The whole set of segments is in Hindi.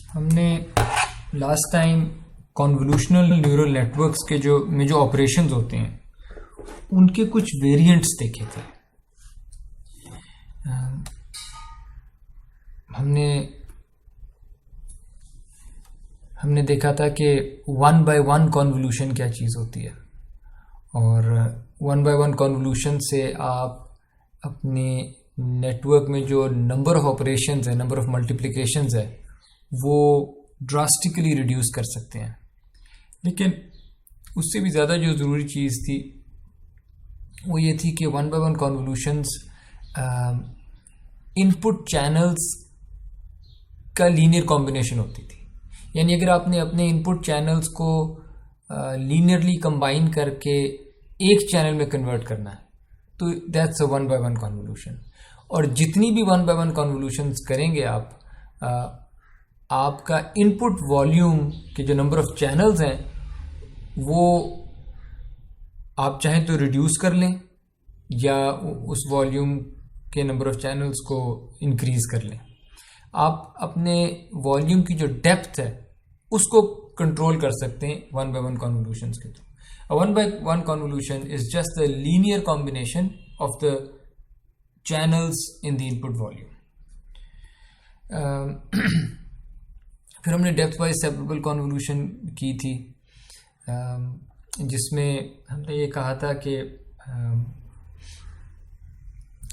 हमने last time convolutional neural networks के जो ऑपरेशंस होते हैं उनके कुछ वेरिएंट्स देखे थे। हमने देखा था कि 1 by 1 कॉन्वोल्यूशन क्या चीज़ होती है, और 1 by 1 कॉन्वोल्यूशन से आप अपने नेटवर्क में जो नंबर ऑफ ऑपरेशंस है, नंबर ऑफ मल्टीप्लिकेशंस है, वो ड्रास्टिकली रिड्यूस कर सकते हैं। लेकिन उससे भी ज़्यादा जो ज़रूरी चीज़ थी वो ये थी कि 1 by 1 कॉन्वोल्यूशंस इनपुट चैनल्स का लीनियर कॉम्बिनेशन होती थी। यानी अगर आपने अपने इनपुट चैनल्स को लीनियरली कंबाइन करके एक चैनल में कन्वर्ट करना है तो दैट्स अ 1 by 1 कॉन्वोल्यूशन। और जितनी भी 1 by 1 कॉन्वोल्यूशंस करेंगे आप, आपका इनपुट वॉल्यूम के जो नंबर ऑफ चैनल्स हैं वो आप चाहें तो रिड्यूस कर लें या उस वॉल्यूम के नंबर ऑफ चैनल्स को इंक्रीज कर लें। आप अपने वॉल्यूम की जो डेप्थ है उसको कंट्रोल कर सकते हैं 1 by 1 कॉन्वोल्यूशंस के through. A 1 by 1 convolution is just the linear combination of the channels in the input volume. फिर हमने डेप्थ वाइज सेपरेबल कॉन्वोल्यूशन की थी, जिसमें हमने ये कहा था कि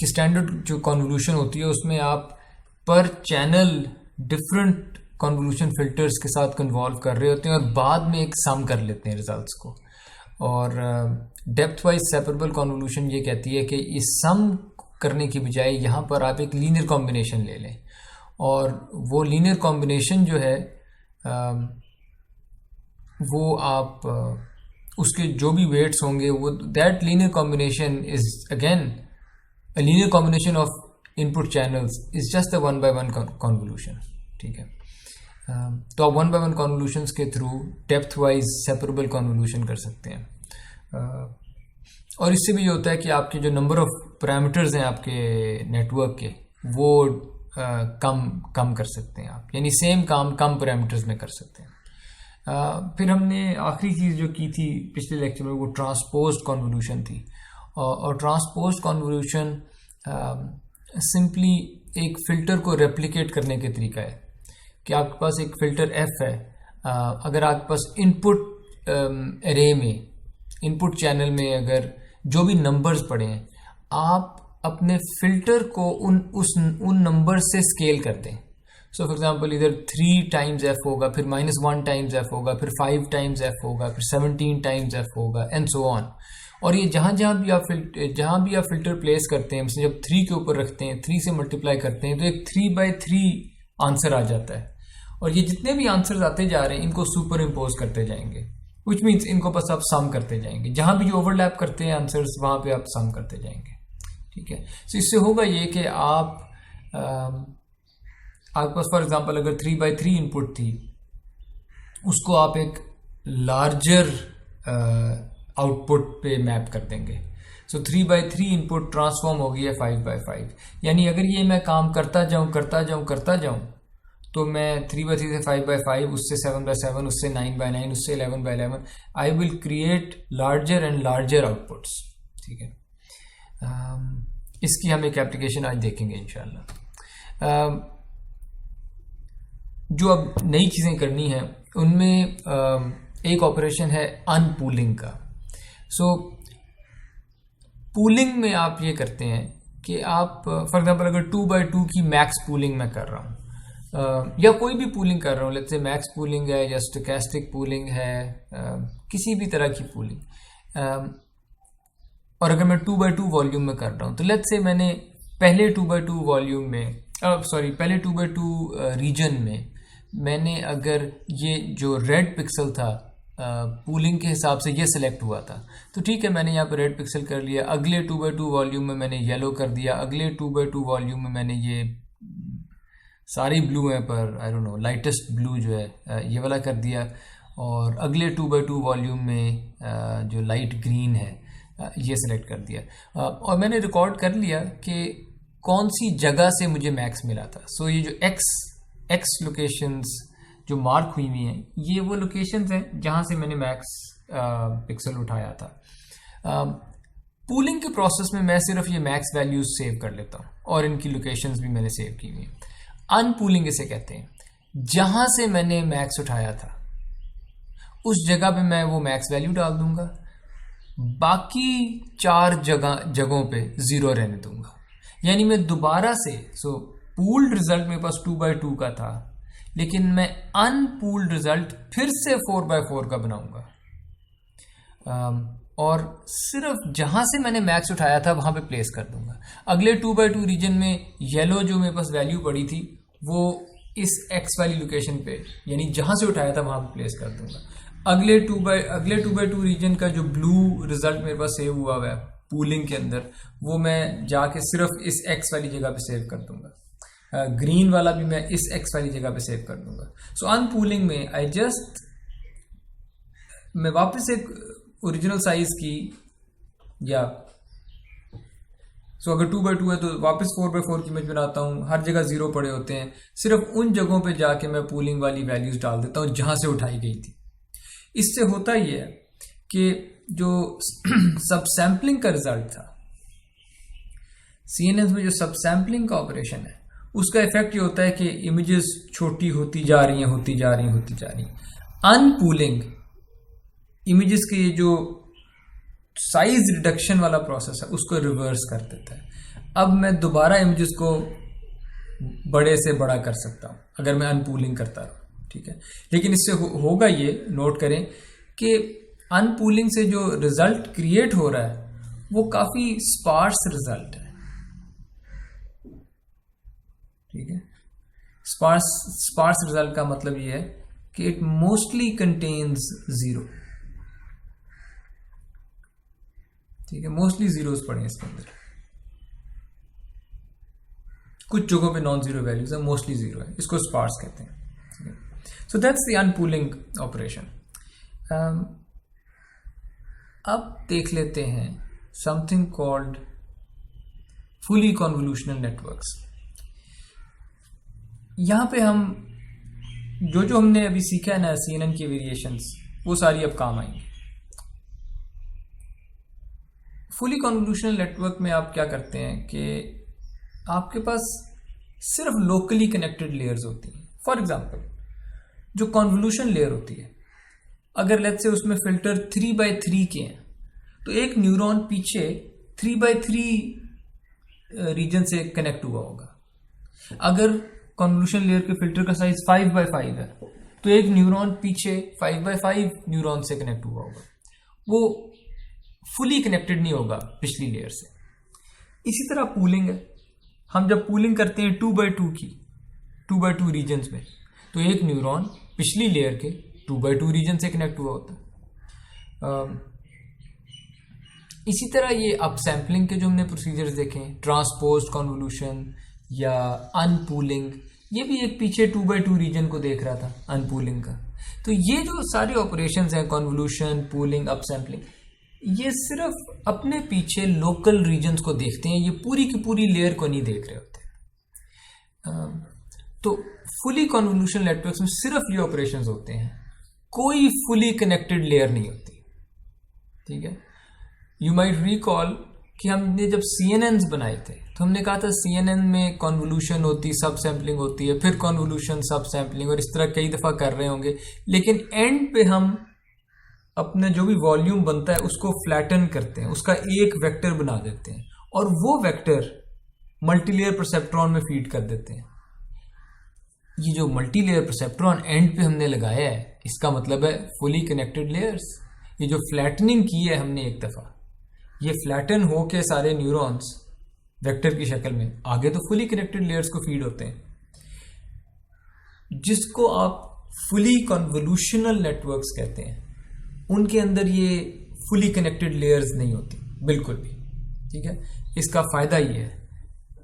स्टैंडर्ड जो कॉन्वोल्यूशन होती है उसमें आप पर चैनल डिफरेंट कॉन्वोल्यूशन फिल्टर्स के साथ कन्वॉल्व कर रहे होते हैं और बाद में एक सम कर लेते हैं रिजल्ट्स को। और डेप्थ वाइज सेपरेबल कॉन्वोल्यूशन ये कहती है कि इस सम करने की बजाय यहाँ पर आप एक लीनियर कॉम्बिनेशन ले लें, और वो लीनियर कॉम्बिनेशन जो है वो आप उसके जो भी वेट्स होंगे वो that linear combination is again a linear combination of input channels is just a 1 by 1 convolution. ठीक है, तो आप 1 by 1 कॉन्वोल्यूशंस के through depth wise separable convolution कर सकते हैं। और इससे भी ये होता है कि आपके जो नंबर ऑफ पैरामीटर्स हैं आपके नेटवर्क के वो कम कर सकते हैं आप, यानी सेम काम कम पैरामीटर्स में कर सकते हैं। फिर हमने आखिरी चीज़ जो की थी पिछले लेक्चर में वो ट्रांसपोज्ड कॉन्वोल्यूशन थी। और ट्रांसपोज्ड कॉन्वोल्यूशन सिंपली एक फ़िल्टर को रेप्लिकेट करने के तरीका है कि आपके पास एक फ़िल्टर f है। अगर आपके पास इनपुट एरे में, इनपुट चैनल में अगर जो भी नंबर्स पड़े हैं, आप अपने फ़िल्टर को उन नंबर से स्केल कर दें। सो फॉर एग्जांपल इधर 3 times f होगा, फिर -1 times f होगा, फिर 5 times f होगा, फिर 17 times f होगा, एंड सो ऑन। और ये जहाँ भी आप फ़िल्टर प्लेस करते हैं, जैसे जब 3 के ऊपर रखते हैं, 3 से मल्टीप्लाई करते हैं तो एक 3 by 3 आंसर आ जाता है। और ये जितने भी आंसर्स आते जा रहे हैं इनको सुपर इम्पोज करते जाएंगे, विच मीन्स इनको बस आप सम करते जाएंगे। जहाँ भी ओवरलैप करते हैं आंसर्स वहाँ पे आप सम करते जाएंगे। ठीक है, तो इससे होगा ये कि आपके पास फॉर एग्जांपल अगर 3 by 3 इनपुट थी, उसको आप एक लार्जर आउटपुट पे मैप कर देंगे। सो 3 by 3 इनपुट ट्रांसफॉर्म हो गया 5 by 5। यानी अगर ये मैं काम करता जाऊँ तो मैं 3 by 3 से 5 by 5, उससे 7 by 7, उससे 9 by 9, उससे 11 by 11, I will create larger and larger outputs. ठीक है, इसकी हम एक एप्लीकेशन आज देखेंगे इंशाल्लाह। जो अब नई चीज़ें करनी है उनमें एक ऑपरेशन है अनपूलिंग का। सो पूलिंग में आप ये करते हैं कि आप फॉर एग्जांपल अगर 2 by 2 की मैक्स पूलिंग मैं कर रहा हूँ, या कोई भी पूलिंग कर रहा हूँ, लेट्स से मैक्स पूलिंग है या स्टोकेस्टिक पूलिंग है, किसी भी तरह की पूलिंग, और अगर मैं 2 by 2 वॉल्यूम में कर रहा हूँ तो लेट्स से मैंने पहले 2 by 2 वॉल्यूम में पहले 2 by 2 रीजन में मैंने अगर ये जो रेड पिक्सल था पूलिंग के हिसाब से ये सिलेक्ट हुआ था तो ठीक है, मैंने यहाँ पर रेड पिक्सल कर लिया। अगले 2 by 2 वॉल्यूम में मैंने येलो कर दिया, अगले 2 by 2 वॉल्यूम में मैंने ये सारी ब्लू है पर आई डोंट नो लाइटेस्ट ब्लू जो है ये वाला कर दिया, और अगले 2 by 2 वॉल्यूम में जो लाइट ग्रीन है ये सिलेक्ट कर दिया। और मैंने रिकॉर्ड कर लिया कि कौन सी जगह से मुझे मैक्स मिला था। सो ये जो एक्स लोकेशंस जो मार्क हुई हुई हैं, ये वो लोकेशंस हैं जहां से मैंने मैक्स पिक्सल उठाया था। पूलिंग के प्रोसेस में मैं सिर्फ ये मैक्स वैल्यूज सेव कर लेता हूँ और इनकी लोकेशंस भी मैंने सेव की हुई हैं। अनपूलिंग इसे कहते हैं, जहां से मैंने मैक्स उठाया था उस जगह पे मैं वो मैक्स वैल्यू डाल दूंगा, बाकी 4 जगहों पे 0 रहने दूंगा। यानी मैं दोबारा से, पूल्ड रिजल्ट मेरे पास 2/2 का था, लेकिन मैं अनपूल्ड रिजल्ट फिर से 4/4 का बनाऊंगा, और सिर्फ जहां से मैंने मैक्स उठाया था वहां पे प्लेस कर दूंगा। अगले 2/2 रीजन में येलो जो मेरे पास वैल्यू पड़ी थी वो इस एक्स वाली लोकेशन पे, यानी जहां से उठाया था वहां पे प्लेस कर दूंगा। अगले 2/2 रीजन का जो ब्लू रिजल्ट मेरे पास सेव हुआ है पूलिंग के अंदर, वो मैं जाके सिर्फ इस एक्स वाली जगह पे सेव कर दूंगा। ग्रीन वाला भी मैं इस एक्स वाली जगह पे सेव कर दूंगा। सो अनपूलिंग में मैं वापस एक ओरिजिनल साइज की, या अगर 2/2 है तो वापस 4/4 की इमेज बनाता हूँ। हर जगह 0 पड़े होते हैं, सिर्फ उन जगहों पे जाके मैं पूलिंग वाली वैल्यूज डाल देता हूँ जहां से उठाई गई थी। इससे होता ही है कि जो सब सैम्पलिंग का रिजल्ट था, CNN में जो सब सैम्पलिंग का ऑपरेशन है, उसका इफेक्ट ये होता है कि इमेजेस छोटी होती जा रही हैं। अनपूलिंग इमेजेस के ये जो साइज रिडक्शन वाला प्रोसेस है उसको रिवर्स कर देता है। अब मैं दोबारा इमेजेस को बड़े से बड़ा कर सकता हूं अगर मैं अनपूलिंग करता रहूं, ठीक है। लेकिन इससे होगा ये, नोट करें कि अनपूलिंग से जो रिजल्ट क्रिएट हो रहा है वो काफी स्पार्स रिजल्ट है, ठीक है। स्पार्स रिजल्ट का मतलब ये है कि इट मोस्टली कंटेन्स 0, ठीक है। मोस्टली जीरोस पड़े हैं इसके अंदर, कुछ जगहों पे नॉन जीरो वैल्यूज है, मोस्टली 0 है, इसको स्पार्स कहते हैं। So that's the unpooling operation. अब देख लेते हैं something called fully convolutional networks. यहां पे हम जो हमने अभी सीखा है ना CNN की वेरिएशंस, वो सारी अब काम आएंगी। फुली कॉन्वोल्यूशनल नेटवर्क में आप क्या करते हैं कि आपके पास सिर्फ लोकली कनेक्टेड लेयर्स होती हैं। फॉर एग्जांपल, जो कॉन्वोल्यूशन लेयर होती है, अगर लेट्स से उसमें फिल्टर 3/3 के हैं, तो एक न्यूरॉन पीछे 3/3 रीजन से कनेक्ट हुआ होगा। अगर कॉन्वोल्यूशन लेयर के फिल्टर का साइज 5/5 है, तो एक न्यूरॉन पीछे 5/5 न्यूरॉन से कनेक्ट हुआ होगा। वो फुली कनेक्टेड नहीं होगा पिछली लेयर से। इसी तरह पूलिंग है, हम जब पूलिंग करते हैं 2/2 रीजन्स में, तो एक न्यूरॉन पिछली लेयर के 2/2 रीजन से कनेक्ट हुआ होता है। इसी तरह ये अपसैम्पलिंग के जो हमने प्रोसीजर्स देखे हैं, ट्रांसपोज्ड कॉन्वोल्यूशन या अनपूलिंग, ये भी एक पीछे 2/2 रीजन को देख रहा था अनपूलिंग का। तो ये जो सारे ऑपरेशंस हैं, कॉन्वोल्यूशन, पूलिंग, अपसैम्पलिंग, ये सिर्फ अपने पीछे लोकल रीजन्स को देखते हैं, ये पूरी की पूरी लेयर को नहीं देख रहे होते। तो फुली कॉन्वोल्यूशन नेटवर्क्स में सिर्फ ये ऑपरेशंस होते हैं, कोई फुली कनेक्टेड लेयर नहीं होती, ठीक है। यू माइट रिकॉल कि हमने जब CNNs बनाए थे तो हमने कहा था CNN में कॉन्वोल्यूशन होती, सब सैम्पलिंग होती है, फिर कॉन्वोल्यूशन, सब सैम्पलिंग, और इस तरह कई दफा कर रहे होंगे। लेकिन एंड पे हम अपने जो भी वॉल्यूम बनता है उसको फ्लैटन करते हैं, उसका एक वेक्टर बना देते हैं, और वो वेक्टर मल्टीलेयर परसेप्ट्रॉन में फीड कर देते हैं। ये जो मल्टीलेयर परसेप्ट्रॉन एंड पे हमने लगाया है, इसका मतलब है फुली कनेक्टेड लेयर्स। ये जो फ्लैटनिंग की है हमने एक दफा, ये फ्लैटन होके सारे न्यूरॉन्स वेक्टर की शक्ल में आगे तो फुली कनेक्टेड लेयर्स को फीड होते हैं, जिसको आप फुली कॉन्वोल्यूशनल नेटवर्क्स कहते हैं। उनके अंदर ये फुली कनेक्टेड लेयर्स नहीं होती बिल्कुल भी, ठीक है। इसका फायदा ये है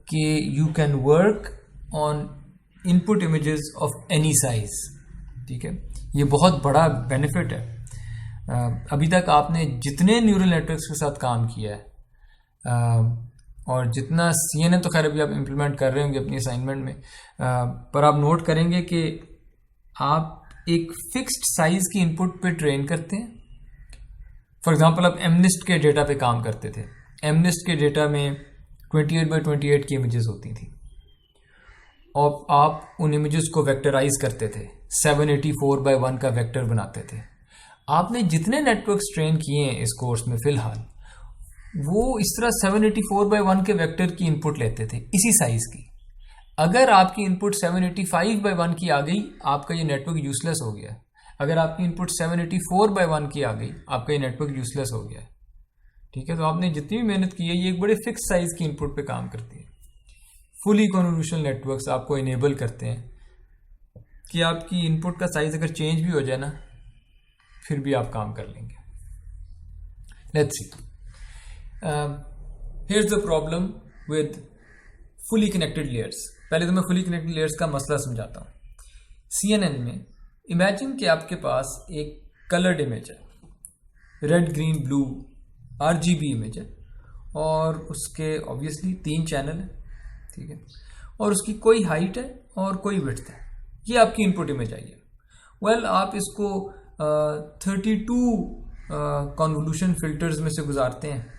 कि you can work on input images of any size, ठीक है। ये बहुत बड़ा बेनिफिट है। अभी तक आपने जितने न्यूरल नेटवर्क्स के साथ काम किया है, और जितना CNN तो खैर अभी आप इम्प्लीमेंट कर रहे होंगे अपनी असाइनमेंट में, पर आप नोट करेंगे कि आप एक फिक्स्ड साइज की इनपुट पे ट्रेन करते हैं। फॉर एग्जांपल आप एमनिस्ट के डेटा पे काम करते थे। एमनिस्ट के डेटा में 28x28 की इमेजेस होती थी और आप उन इमेजेस को वेक्टराइज करते थे, 784x1 का वेक्टर बनाते थे। आपने जितने नेटवर्क्स ट्रेन किए हैं इस कोर्स में फिलहाल, वो इस तरह 784x1 के वेक्टर की इनपुट लेते थे, इसी साइज की। अगर आपकी इनपुट 785x1 की आ गई, आपका ये नेटवर्क यूजलेस हो गया। अगर आपकी इनपुट 784x1 की आ गई, आपका ये नेटवर्क यूजलेस हो गया। ठीक है, तो आपने जितनी भी मेहनत की है, ये एक बड़े फिक्स साइज की इनपुट पे काम करती है। फुली कन्वोल्यूशनल नेटवर्क्स आपको इनेबल करते हैं कि आपकी इनपुट का साइज अगर चेंज भी हो जाए ना, फिर भी आप काम कर लेंगे। Let's see, here's the problem with fully connected layers. पहले तो मैं फुली कनेक्टेड लेयर्स का मसला समझाता हूँ। CNN में इमेजिन कि आपके पास एक कलर्ड इमेज है, red green blue RGB image है, और उसके ऑब्वियसली 3 चैनल है, ठीक है, और उसकी कोई हाइट है और कोई विड्थ है। ये आपकी इनपुट इमेज आई है। वेल, आप इसको 32 कन्वोल्यूशन फिल्टर्स में से गुजारते हैं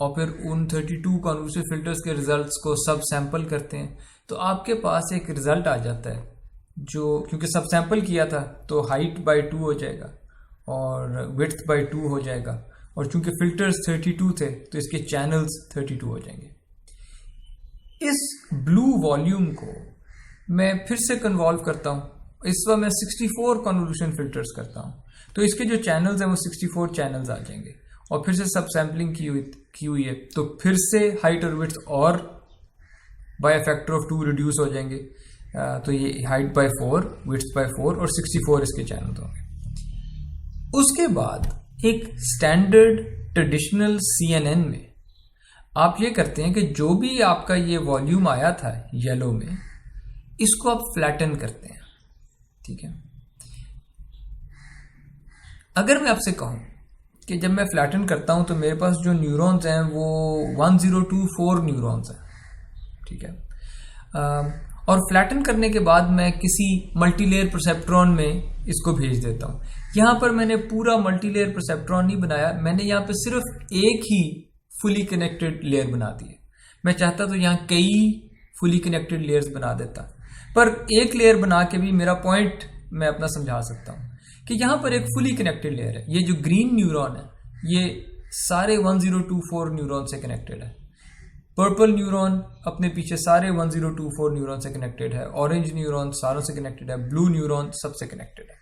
और फिर उन 32 कन्वोल्यूशन फिल्टर्स के रिजल्ट्स को सब सैंपल करते हैं, तो आपके पास एक रिजल्ट आ जाता है जो, क्योंकि सब सैंपल किया था तो हाइट बाय 2 हो जाएगा और विड्थ बाय 2 हो जाएगा, और चूंकि फिल्टर्स 32 थे तो इसके चैनल्स 32 हो जाएंगे। इस ब्लू वॉल्यूम को मैं फिर से कन्वॉल्व करता हूँ। इस बार मैं 64 कन्वोल्यूशन फिल्टर्स करता हूँ, तो इसके जो चैनल्स हैं वो 64 चैनल्स आ जाएंगे, और फिर से सब सैम्पलिंग की हुई है, तो फिर से हाइट और विड्थ और बाय फैक्टर ऑफ 2 रिड्यूस हो जाएंगे। तो ये हाइट बाय 4, विड्थ बाय 4 और 64 इसके चैनल होंगे। उसके बाद एक स्टैंडर्ड ट्रेडिशनल CNN में आप ये करते हैं कि जो भी आपका ये वॉल्यूम आया था येलो में, इसको आप फ्लैटन करते हैं। ठीक है, अगर मैं आपसे कहूं कि जब मैं फ्लैटन करता हूं तो मेरे पास जो न्यूरॉन्स हैं वो 1024 न्यूरॉन्स हैं। ठीक है, और फ्लैटन करने के बाद मैं किसी मल्टीलेयर परसेप्ट्रॉन में इसको भेज देता हूं। यहां पर मैंने पूरा मल्टीलेयर परसेप्ट्रॉन नहीं बनाया, मैंने यहां पर सिर्फ एक ही फुली कनेक्टेड लेयर बना दी है। मैं चाहता तो यहां कई फुली कनेक्टेड लेयर्स बना देता, पर एक लेयर बना के भी मेरा पॉइंट मैं अपना समझा सकता हूं कि यहां पर एक फुली कनेक्टेड लेयर है। ये जो ग्रीन न्यूरॉन है ये सारे 1024 न्यूरॉन से कनेक्टेड है। पर्पल न्यूरॉन अपने पीछे सारे 1024 न्यूरॉन से कनेक्टेड है। ऑरेंज न्यूरॉन सारों से कनेक्टेड है। ब्लू न्यूरॉन सबसे कनेक्टेड है।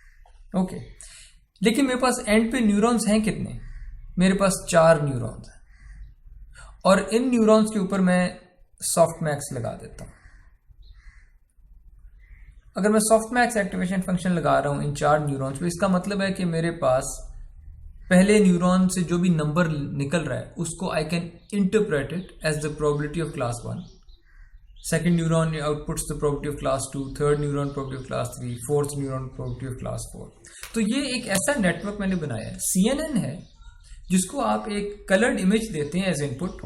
ओके, लेकिन मेरे पास एंड पे न्यूरॉन्स हैं कितने? मेरे पास 4 न्यूरॉन्स हैं, और इन न्यूरॉन्स के ऊपर मैं सॉफ्टमैक्स लगा देता हूं। अगर मैं सॉफ्टमैक्स एक्टिवेशन फंक्शन लगा रहा हूं इन 4 न्यूरॉन्स पे, इसका मतलब है कि मेरे पास पहले न्यूरॉन से जो भी नंबर निकल रहा है उसको I can interpret it as the probability of class 1। Second neuron outputs the probability of class 2, third neuron probability of class 3, fourth neuron probability of class 4। तो ये एक ऐसा नेटवर्क मैंने बनाया है, CNN है, जिसको आप एक कलर्ड इमेज देते हैं एज इनपुट,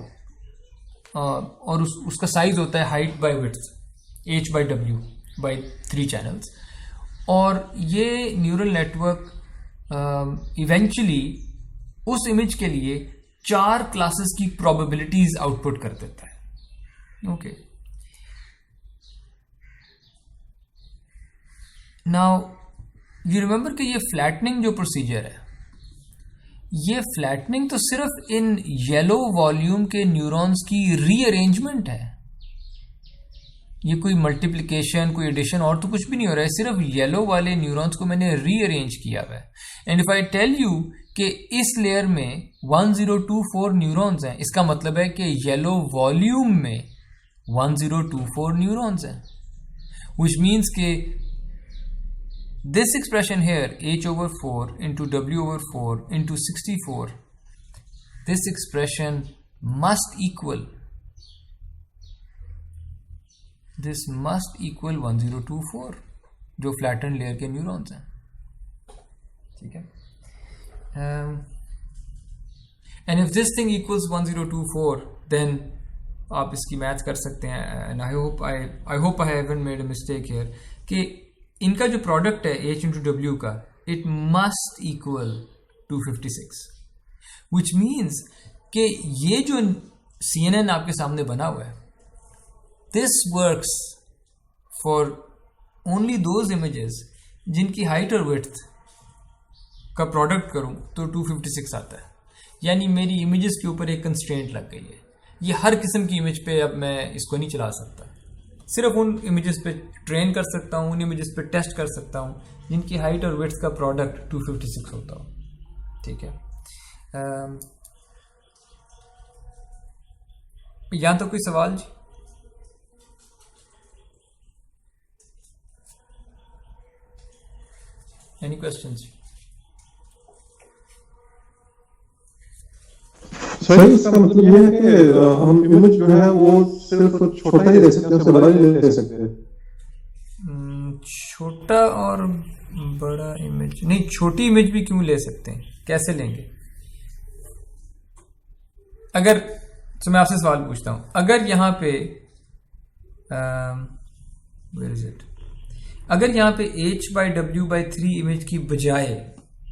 और उसका साइज होता है height by width, H/W by 3 channels, और ये न्यूरल नेटवर्क इवेंचुअली उस इमेज के लिए 4 क्लासेस की प्रोबेबिलिटीज आउटपुट कर देता है। ओके, नाउ यू रिमेंबर कि ये फ्लैटनिंग जो प्रोसीजर है, ये फ्लैटनिंग तो सिर्फ इन येलो वॉल्यूम के न्यूरॉन्स की रीअरेंजमेंट है। ये कोई मल्टीप्लिकेशन, कोई एडिशन और तो कुछ भी नहीं हो रहा है, सिर्फ येलो वाले न्यूरॉन्स को मैंने रीअरेंज किया हुआ है। And if I tell you कि इस लेयर में 1024 न्यूरॉन्स हैं, इसका मतलब है कि येलो वॉल्यूम में 1024 न्यूरॉन्स हैं, व्हिच मीन्स कि this expression here, H/4 into W/4 into 64, this expression must equal 1024 जो फ्लैटन लेयर के न्यूरॉन्स हैं। ठीक है, and if this thing equals 1024 then आप इसकी मैथ कर सकते हैं। And I hope I haven't made a mistake here कि इनका जो प्रोडक्ट है H इंटू डब्ल्यू का, it must equal 256, which means कि ये जो CNN आपके सामने बना हुआ है, this works for only those images जिनकी हाइट और विड्थ का प्रोडक्ट करूं तो 256 आता है। यानी मेरी इमेजेस के ऊपर एक कंस्ट्रेंट लग गई है। ये हर किस्म की इमेज पे अब मैं इसको नहीं चला सकता, सिर्फ उन इमेजेस पे ट्रेन कर सकता हूँ, उन इमेजेस पे टेस्ट कर सकता हूँ जिनकी हाइट और विड्थ का प्रोडक्ट 256 होता हो। ठीक है, यहाँ तो कोई सवाल जी? Any questions? सर इसका मतलब ये है कि हम इमेज जो है वो सिर्फ छोटा ही ले सकते हैं, उससे बड़ा नहीं ले सकते। छोटा और बड़ा इमेज नहीं, छोटी इमेज भी क्यों ले सकते हैं, कैसे लेंगे? अगर तो मैं आपसे सवाल पूछता हूं, अगर यहाँ पे वेयर इज इट, अगर यहाँ पे h/w/3 इमेज की बजाय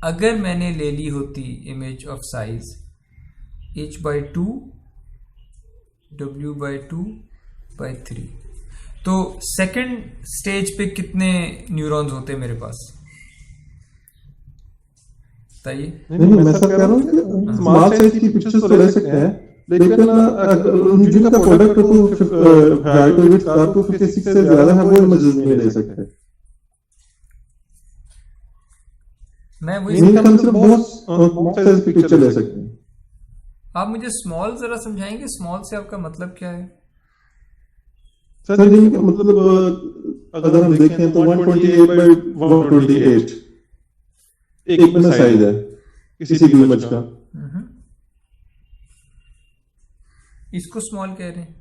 अगर मैंने ले ली होती image of size h/2 w/2/3, तो सेकंड स्टेज पे कितने न्यूरॉन्स होते मेरे पास, बताइए? नहीं, मैं सब कह रहा हूँ कि स्मॉल साइज की पिक्चर्स तो ले सकते हैं, लेकिन अगर जिनका प्रोडक्ट तो हाइट और विड्थ का 256 से ज्यादा है वो इमेजेस नहीं ले सकते। मैं वही हम सिर्फ बहुत साइज पिक्चर ले सकते हैं। आप मुझे स्मॉल जरा समझाएंगे, स्मॉल से आपका मतलब क्या है? सर जी मतलब अगर हम देखें तो 128/128 एक में साइज है किसी भी इमेज का, इसको स्मॉल कह रहे हैं?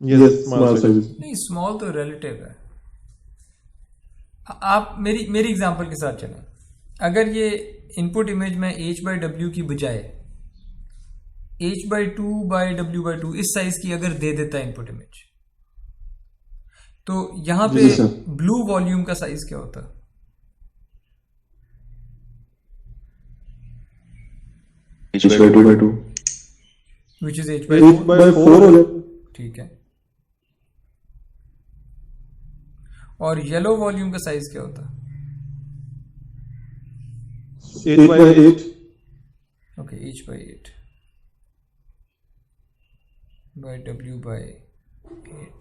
Yes, small size. नहीं, स्मॉल तो रिलेटिव है। आप मेरी एग्जांपल के साथ चलें। अगर ये इनपुट इमेज में h/w की बजाय h/2/w/2 इस साइज की अगर दे देता है इनपुट इमेज, तो यहां पे ब्लू वॉल्यूम का साइज क्या होता? h/2/2 which is h/4। ठीक है, और येलो वॉल्यूम का साइज क्या होता? 8/8। Okay, h/8 w/8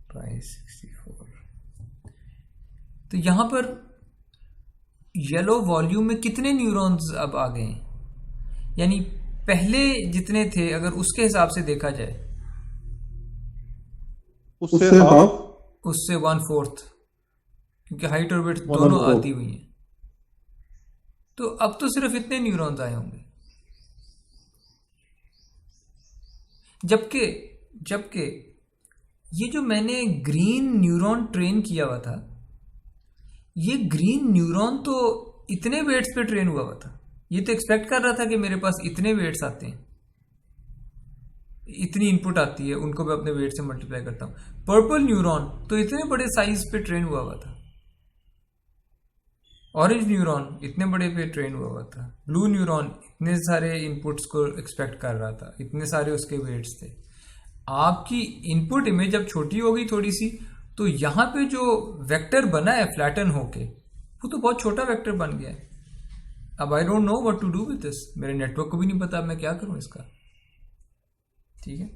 by 64। तो यहां पर येलो वॉल्यूम में कितने न्यूरॉन्स अब आ गए हैं? यानी पहले जितने थे अगर उसके हिसाब से देखा जाए, उससे हाफ, उससे 1/4, क्योंकि हाइट और विड्थ दोनों आती हुई हैं। तो अब तो सिर्फ इतने न्यूरॉन्स आए होंगे, जबकि ये जो मैंने ग्रीन न्यूरॉन ट्रेन किया हुआ था, ये ग्रीन न्यूरॉन तो इतने वेट्स पे ट्रेन हुआ था। ये तो एक्सपेक्ट कर रहा था कि मेरे पास इतने वेट्स आते हैं, इतनी इनपुट आती है, उनको मैं अपने वेट से मल्टीप्लाई करता हूं। पर्पल न्यूरॉन तो इतने बड़े साइज पे ट्रेन हुआ था, ऑरेंज न्यूरॉन इतने बड़े पे ट्रेन हुआ था, ब्लू न्यूरॉन इतने सारे इनपुट्स को एक्सपेक्ट कर रहा था, इतने सारे उसके वेट्स थे। आपकी इनपुट इमेज जब छोटी हो गई थोड़ी सी, तो यहां पे जो वेक्टर बना है फ्लैटन होके, वो तो बहुत छोटा वेक्टर बन गया है। अब I don't know what to do with this, मेरे नेटवर्क को भी नहीं पता मैं क्या करूं इसका। ठीक है,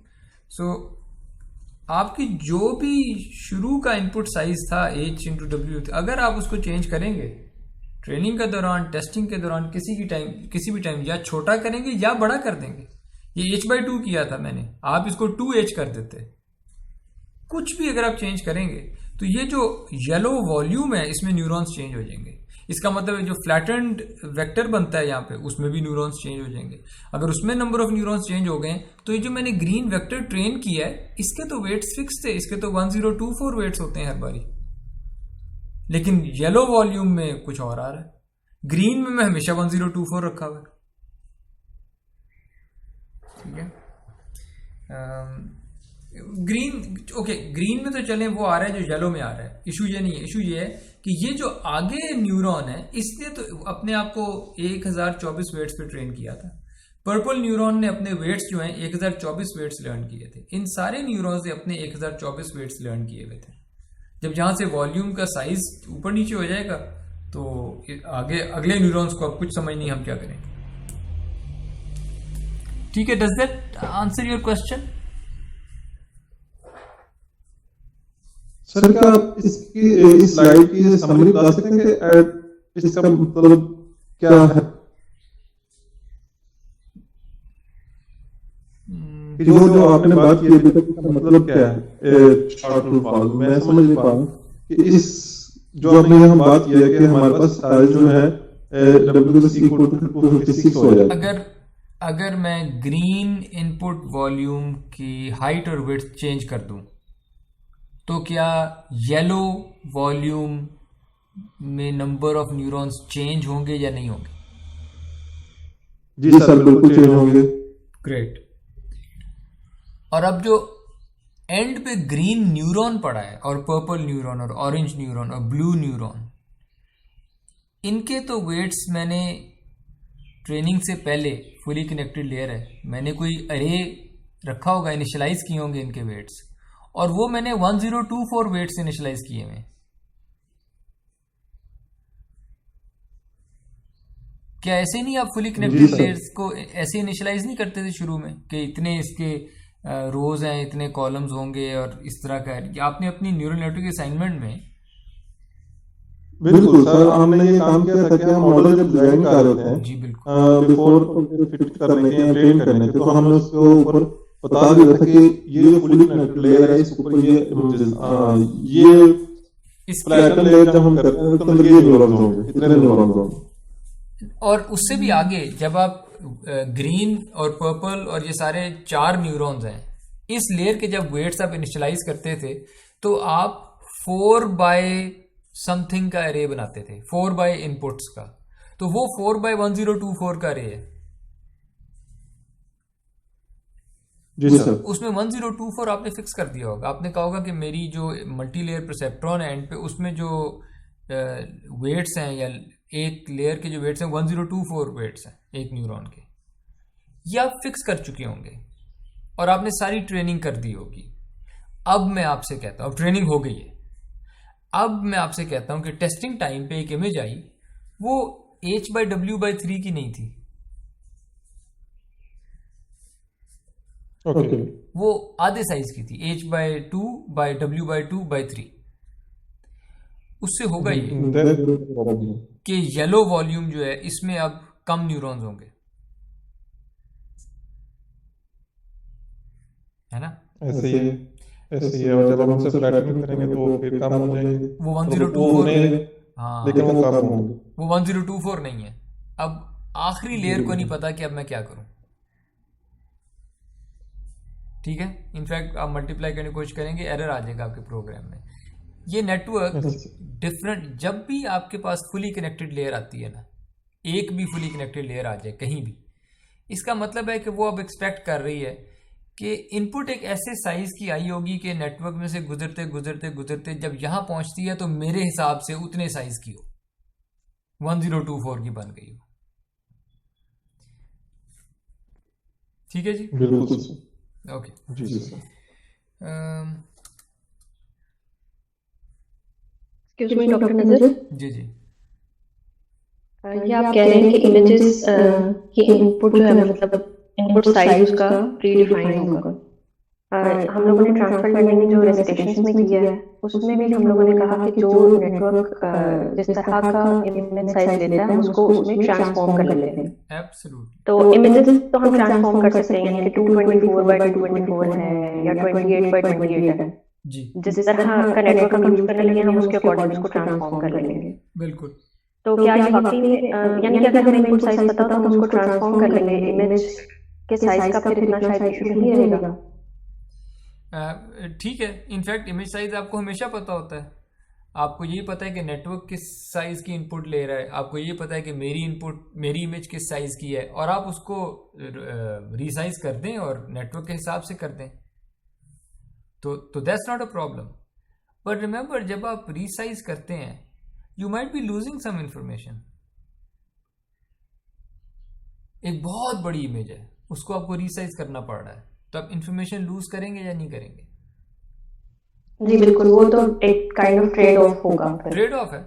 सो आपकी जो भी शुरू का इनपुट साइज था h/w, अगर आप उसको चेंज करेंगे ट्रेनिंग के दौरान, टेस्टिंग के दौरान, किसी भी टाइम या छोटा करेंगे या बड़ा कर देंगे। ये h/2 किया था मैंने, आप इसको 2h कर देते। कुछ भी अगर आप चेंज करेंगे तो ये जो येलो वॉल्यूम है इसमें न्यूरॉन्स चेंज हो जाएंगे। इसका मतलब है जो फ्लैटेंड वेक्टर बनता है यहाँ पे, उसमें भी न्यूरॉन्स चेंज हो जाएंगे। अगर उसमें नंबर ऑफ न्यूरॉन्स चेंज हो गए तो ये जो मैंने ग्रीन वेक्टर ट्रेन किया है, इसके तो वेट्स फिक्स थे, इसके तो 1024 वेट्स होते हैं हर बारी। लेकिन येलो वॉल्यूम में कुछ और आ रहा है, ग्रीन में मैं हमेशा 1024 रखा हुआ है। ठीक है, ग्रीन, ओके, ग्रीन में तो चले वो आ रहा है जो येलो में आ रहा है, इशू ये नहीं है। इशू ये है कि ये जो आगे न्यूरॉन है इसने तो अपने आप को 1024 वेट्स पे ट्रेन किया था। पर्पल न्यूरॉन ने अपने वेट्स जो हैं 1024 वेट्स लर्न किए थे। इन सारे न्यूरॉन्स ने अपने 1024 वेट्स लर्न किए हुए थे। जब जहां से वॉल्यूम का साइज ऊपर नीचे हो जाएगा तो आगे अगले न्यूरॉन्स को अब कुछ समझ नहीं हम क्या करें। ठीक है, does that answer your question? Sir क्या आप इसकी इस स्लाइड की समरी बता सकते हैं कि इसका मतलब क्या है, कि जो आपने बात की अभी तक इसका मतलब क्या है शॉर्ट टू फॉल? मैं समझ नहीं पा रहा हूं कि इस जो आपने यहाँ बात किया कि हमारे पास सारे जो है W इक्वल टू 256 हो जाए। अगर मैं ग्रीन इनपुट वॉल्यूम की हाइट और विड्थ चेंज कर दूं तो क्या येलो वॉल्यूम में नंबर ऑफ न्यूरॉन्स चेंज होंगे या नहीं होंगे? जी सर, बिल्कुल चेंज होंगे। ग्रेट। और अब जो एंड पे ग्रीन न्यूरॉन पड़ा है और पर्पल न्यूरॉन और ऑरेंज न्यूरॉन और ब्लू न्यूरॉन, इनके तो वेट्स मैंने ट्रेनिंग से पहले, फुली कनेक्टेड लेयर है, मैंने कोई अरे रखा होगा, इनिशियलाइज किए होंगे इनके वेट्स, और वो मैंने 1024 वेट्स इनिशियलाइज किए हुए। क्या ऐसे नहीं आप फुली कनेक्टेड लेयर्स को ऐसे इनिशियलाइज नहीं करते थे शुरू में कि इतने इसके रोज हैं, इतने कॉलम्स होंगे और इस तरह का है? आपने अपनी न्यूरल नेटवर्क असाइनमेंट में बिल्कुल सर, हमने ये काम किया था कि हम मॉडल जब डिजाइन कर रहे थे, जी बिल्कुल, बिफोर फिट करने के या ट्रेन करने के, तो हमने उसके ऊपर बता दिया था कि ये जो फुली कनेक्टेड लेयर है इस ऊपर ये ये इस फ्लैटन लेयर जब हम करते हैं तो अंदर ये न्यूरॉन्स होंगे, इतने न्यूरॉन्स होंगे। और उससे भी आगे जब आप ग्रीन और पर्पल और ये सारे 4 न्यूरॉन्स हैं, इस लेयर के जब वेट्स आप इनिशियलाइज करते थे तो आप 4 बाय समथिंग का अरे बनाते थे, 4 बाय इनपुट्स का, तो वो 4 बाय 1024 का अरे है। जी सर। उसमें 1024 आपने फिक्स कर दिया होगा। आपने कहा होगा कि मेरी जो मल्टी लेयर परसेप्ट्रॉन है एंड पे, उसमें जो वेट्स हैं या एक लेयर के जो वेट्स हैं 1024 वेट्स हैं एक न्यूरॉन के, ये आप फिक्स कर चुके होंगे और आपने सारी ट्रेनिंग कर दी होगी। अब मैं आपसे कहता हूँ, ट्रेनिंग हो गई है, अब मैं आपसे कहता हूँ कि टेस्टिंग टाइम पे एक इमेज आई, वो H/W/3 की नहीं थी, ओके, वो आधे साइज की थी, H/2/W/2/3। उससे होगा ये कि येलो वॉल्यूम जो है इसमें अब कम न्यूरॉन्स होंगे, है ना? ऐसे ही है। और जब हम उसे फ्लैटन करेंगे तो फिर कम हो जाएंगे, वो 1024, हाँ, लेकिन वो कम होंगे। वो 1024 नहीं है। अब आखिरी लेयर को नहीं पता कि अब मैं क्या करूं। ठीक है, इनफैक्ट आप मल्टीप्लाई करने की कोशिश करेंगे, एरर आ जाएगा आपके प्रोग्राम में। ये नेटवर्क डिफरेंट, जब भी आपके पास फुली कनेक्टेड लेयर आती है ना, एक भी फुली कनेक्टेड लेयर आ जाए कहीं भी, इसका मतलब है कि वो अब एक्सपेक्ट कर रही है कि इनपुट एक ऐसे साइज की आई होगी कि नेटवर्क में से गुजरते गुजरते गुजरते जब यहां पहुंचती है तो मेरे हिसाब से उतने साइज की हो, 1024 की बन गई हो। ठीक है जी, बिल्कुल। ओके जी सर। एक्सक्यूज मी डॉक्टर नजर, जी जी, ये आप कह रहे हैं कि इमेजेस की इनपुट जो है, मतलब इनपुट साइज उसका प्री डिफाइंड होगा। हम लोगों ने ट्रांसफर लर्निंग जो रेसिटेशंस में किया है उसमें भी हम लोगों ने कहा कि जो नेटवर्क जिस तरह का इमेज साइज लेता है हम उसको उसमें ट्रांसफॉर्म कर लेते हैं। एब्सोल्युटली। तो इमेजेस तो हम ट्रांसफॉर्म कर सकते हैं, यानी कि 224/224 है या 28/28 है, जी जिस तरह का नेटवर्क हम यूज करने लगे हम उसके अकॉर्डिंग उसको ट्रांसफॉर्म कर लेंगे। बिल्कुल। तो क्या ये वाकई में यानी कि अगर हमें इनपुट साइज पता हो तो हम उसको ट्रांसफॉर्म कर लेंगे, इमेज के साइज का फिर इतना शायद इशू नहीं रहेगा? ठीक है, इनफैक्ट इमेज साइज आपको हमेशा पता होता है। आपको ये पता है कि नेटवर्क किस साइज की इनपुट ले रहा है, आपको ये पता है कि मेरी इमेज किस साइज की है, और आप उसको रीसाइज कर दें और नेटवर्क के हिसाब से कर दें। तो that's not a problem. But remember, जब आप रीसाइज करते हैं you might be losing some information. एक बहुत बड़ी इमेज है, उसको आपको रीसाइज करना पड़ रहा है, तो आप इंफॉर्मेशन लूज करेंगे या नहीं करेंगे? जी बिल्कुल, वो तो एक काइंड ऑफ ट्रेड ऑफ होगा फिर. ट्रेड ऑफ है,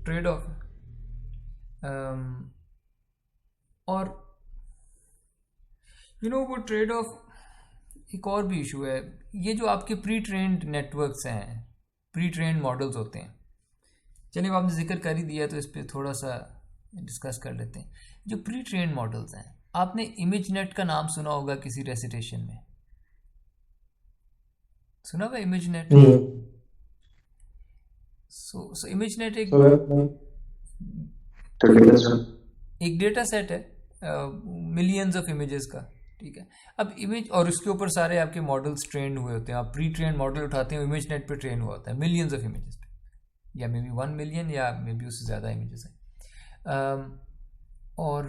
ट्रेड ऑफ है. और वो ट्रेड ऑफ, एक और भी इशू है. ये जो आपके प्री ट्रेंड नेटवर्क्स हैं, प्री ट्रेंड मॉडल्स होते हैं, चलिए आपने जिक्र कर ही दिया तो इस पर थोड़ा सा डिस्कस कर लेते हैं. जो प्री ट्रेंड मॉडल्स हैं, आपने इमेज नेट का नाम सुना होगा किसी रेसिटेशन में, सुना हुआ image net? So image net एक डेटा सेट है मिलियंस ऑफ इमेजेस का. ठीक है, अब इमेज और उसके ऊपर सारे आपके मॉडल्स ट्रेन हुए होते हैं. आप प्री ट्रेन मॉडल उठाते हैं, इमेज नेट पे ट्रेन हुआ होता है मिलियंस ऑफ इमेजेस पे, या मे बी 1 मिलियन या मे बी उससे ज़्यादा इमेजेस हैं. और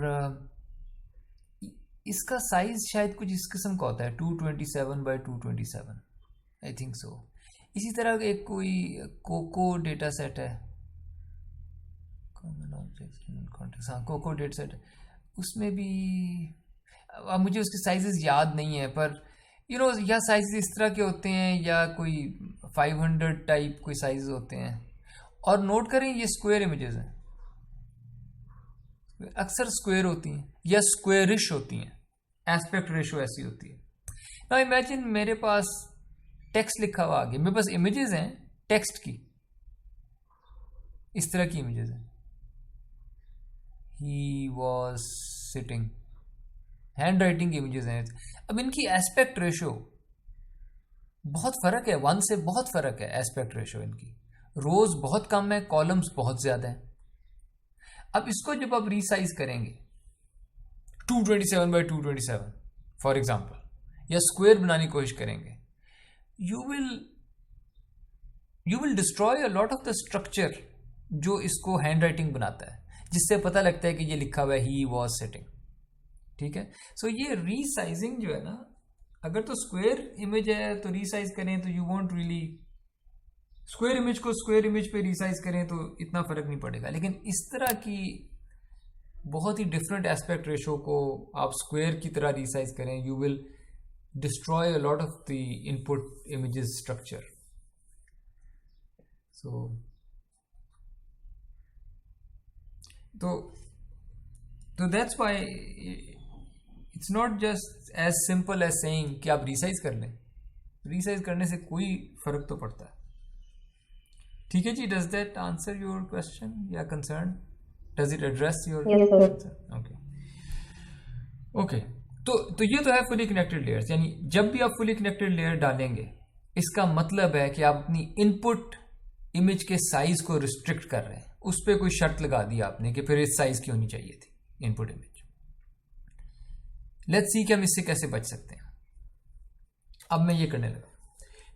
इसका साइज शायद कुछ इस किस्म का होता है, 227 बाई 227, आई थिंक सो. इसी तरह एक कोई कोको डेटा सेट है, कॉमन ऑब्जेक्ट्स, हाँ कोको डेटा सेट है, उसमें भी अब मुझे उसके साइजेस याद नहीं है, पर या साइजेस इस तरह के होते हैं या कोई 500 टाइप कोई साइज होते हैं. और नोट करें ये स्क्वायर इमेजेस हैं, अक्सर स्क्वायर होती हैं या स्क्वायरिश होती हैं, एस्पेक्ट रेशो ऐसी होती है. नाउ इमेजिन मेरे पास टेक्स्ट लिखा हुआ आगे, मेरे पास इमेजेस हैं टेक्स्ट की, इस तरह की इमेजेस हैं. He was sitting, hand writing images हैं. अब इनकी एस्पेक्ट रेशो बहुत फर्क है, 1 से बहुत फर्क है एस्पेक्ट रेशो इनकी. रोज बहुत कम है, कॉलम्स बहुत ज्यादा है. अब इसको जब आप रीसाइज करेंगे 227 बाई 227 फॉर एग्जाम्पल, या स्क्वायर बनाने की कोशिश करेंगे, you will destroy a lot of the structure जो इसको हैंड राइटिंग बनाता है, जिससे पता लगता है कि ये लिखा हुआ है ही वॉज सिटिंग. ठीक है, सो ये रीसाइजिंग जो है ना, अगर तो स्क्वायर इमेज है तो रीसाइज करें तो you want really, square image को स्क्वायर इमेज पे रीसाइज करें तो इतना फर्क नहीं पड़ेगा. लेकिन इस तरह की बहुत ही डिफरेंट एस्पेक्ट रेशो को आप स्क्वायर की तरह रीसाइज करें, you will destroy a lot of the input images structure. So तो that's why it's not just as simple as saying कि आप रीसाइज कर लें. रीसाइज करने से कोई फर्क तो पड़ता है. ठीक है जी, does that answer your question या concern? Does it address your concern? Okay. तो ये तो है फुली कनेक्टेड लेयर्स. यानी जब भी आप फुली कनेक्टेड लेयर डालेंगे, इसका मतलब है कि आप अपनी इनपुट इमेज के साइज को रिस्ट्रिक्ट कर रहे हैं. उस पर कोई शर्त लगा दी आपने कि फिर इस साइज की होनी चाहिए थी इनपुट इमेज. लेट्स सी कि हम इससे कैसे बच सकते हैं. अब मैं ये करने लगा,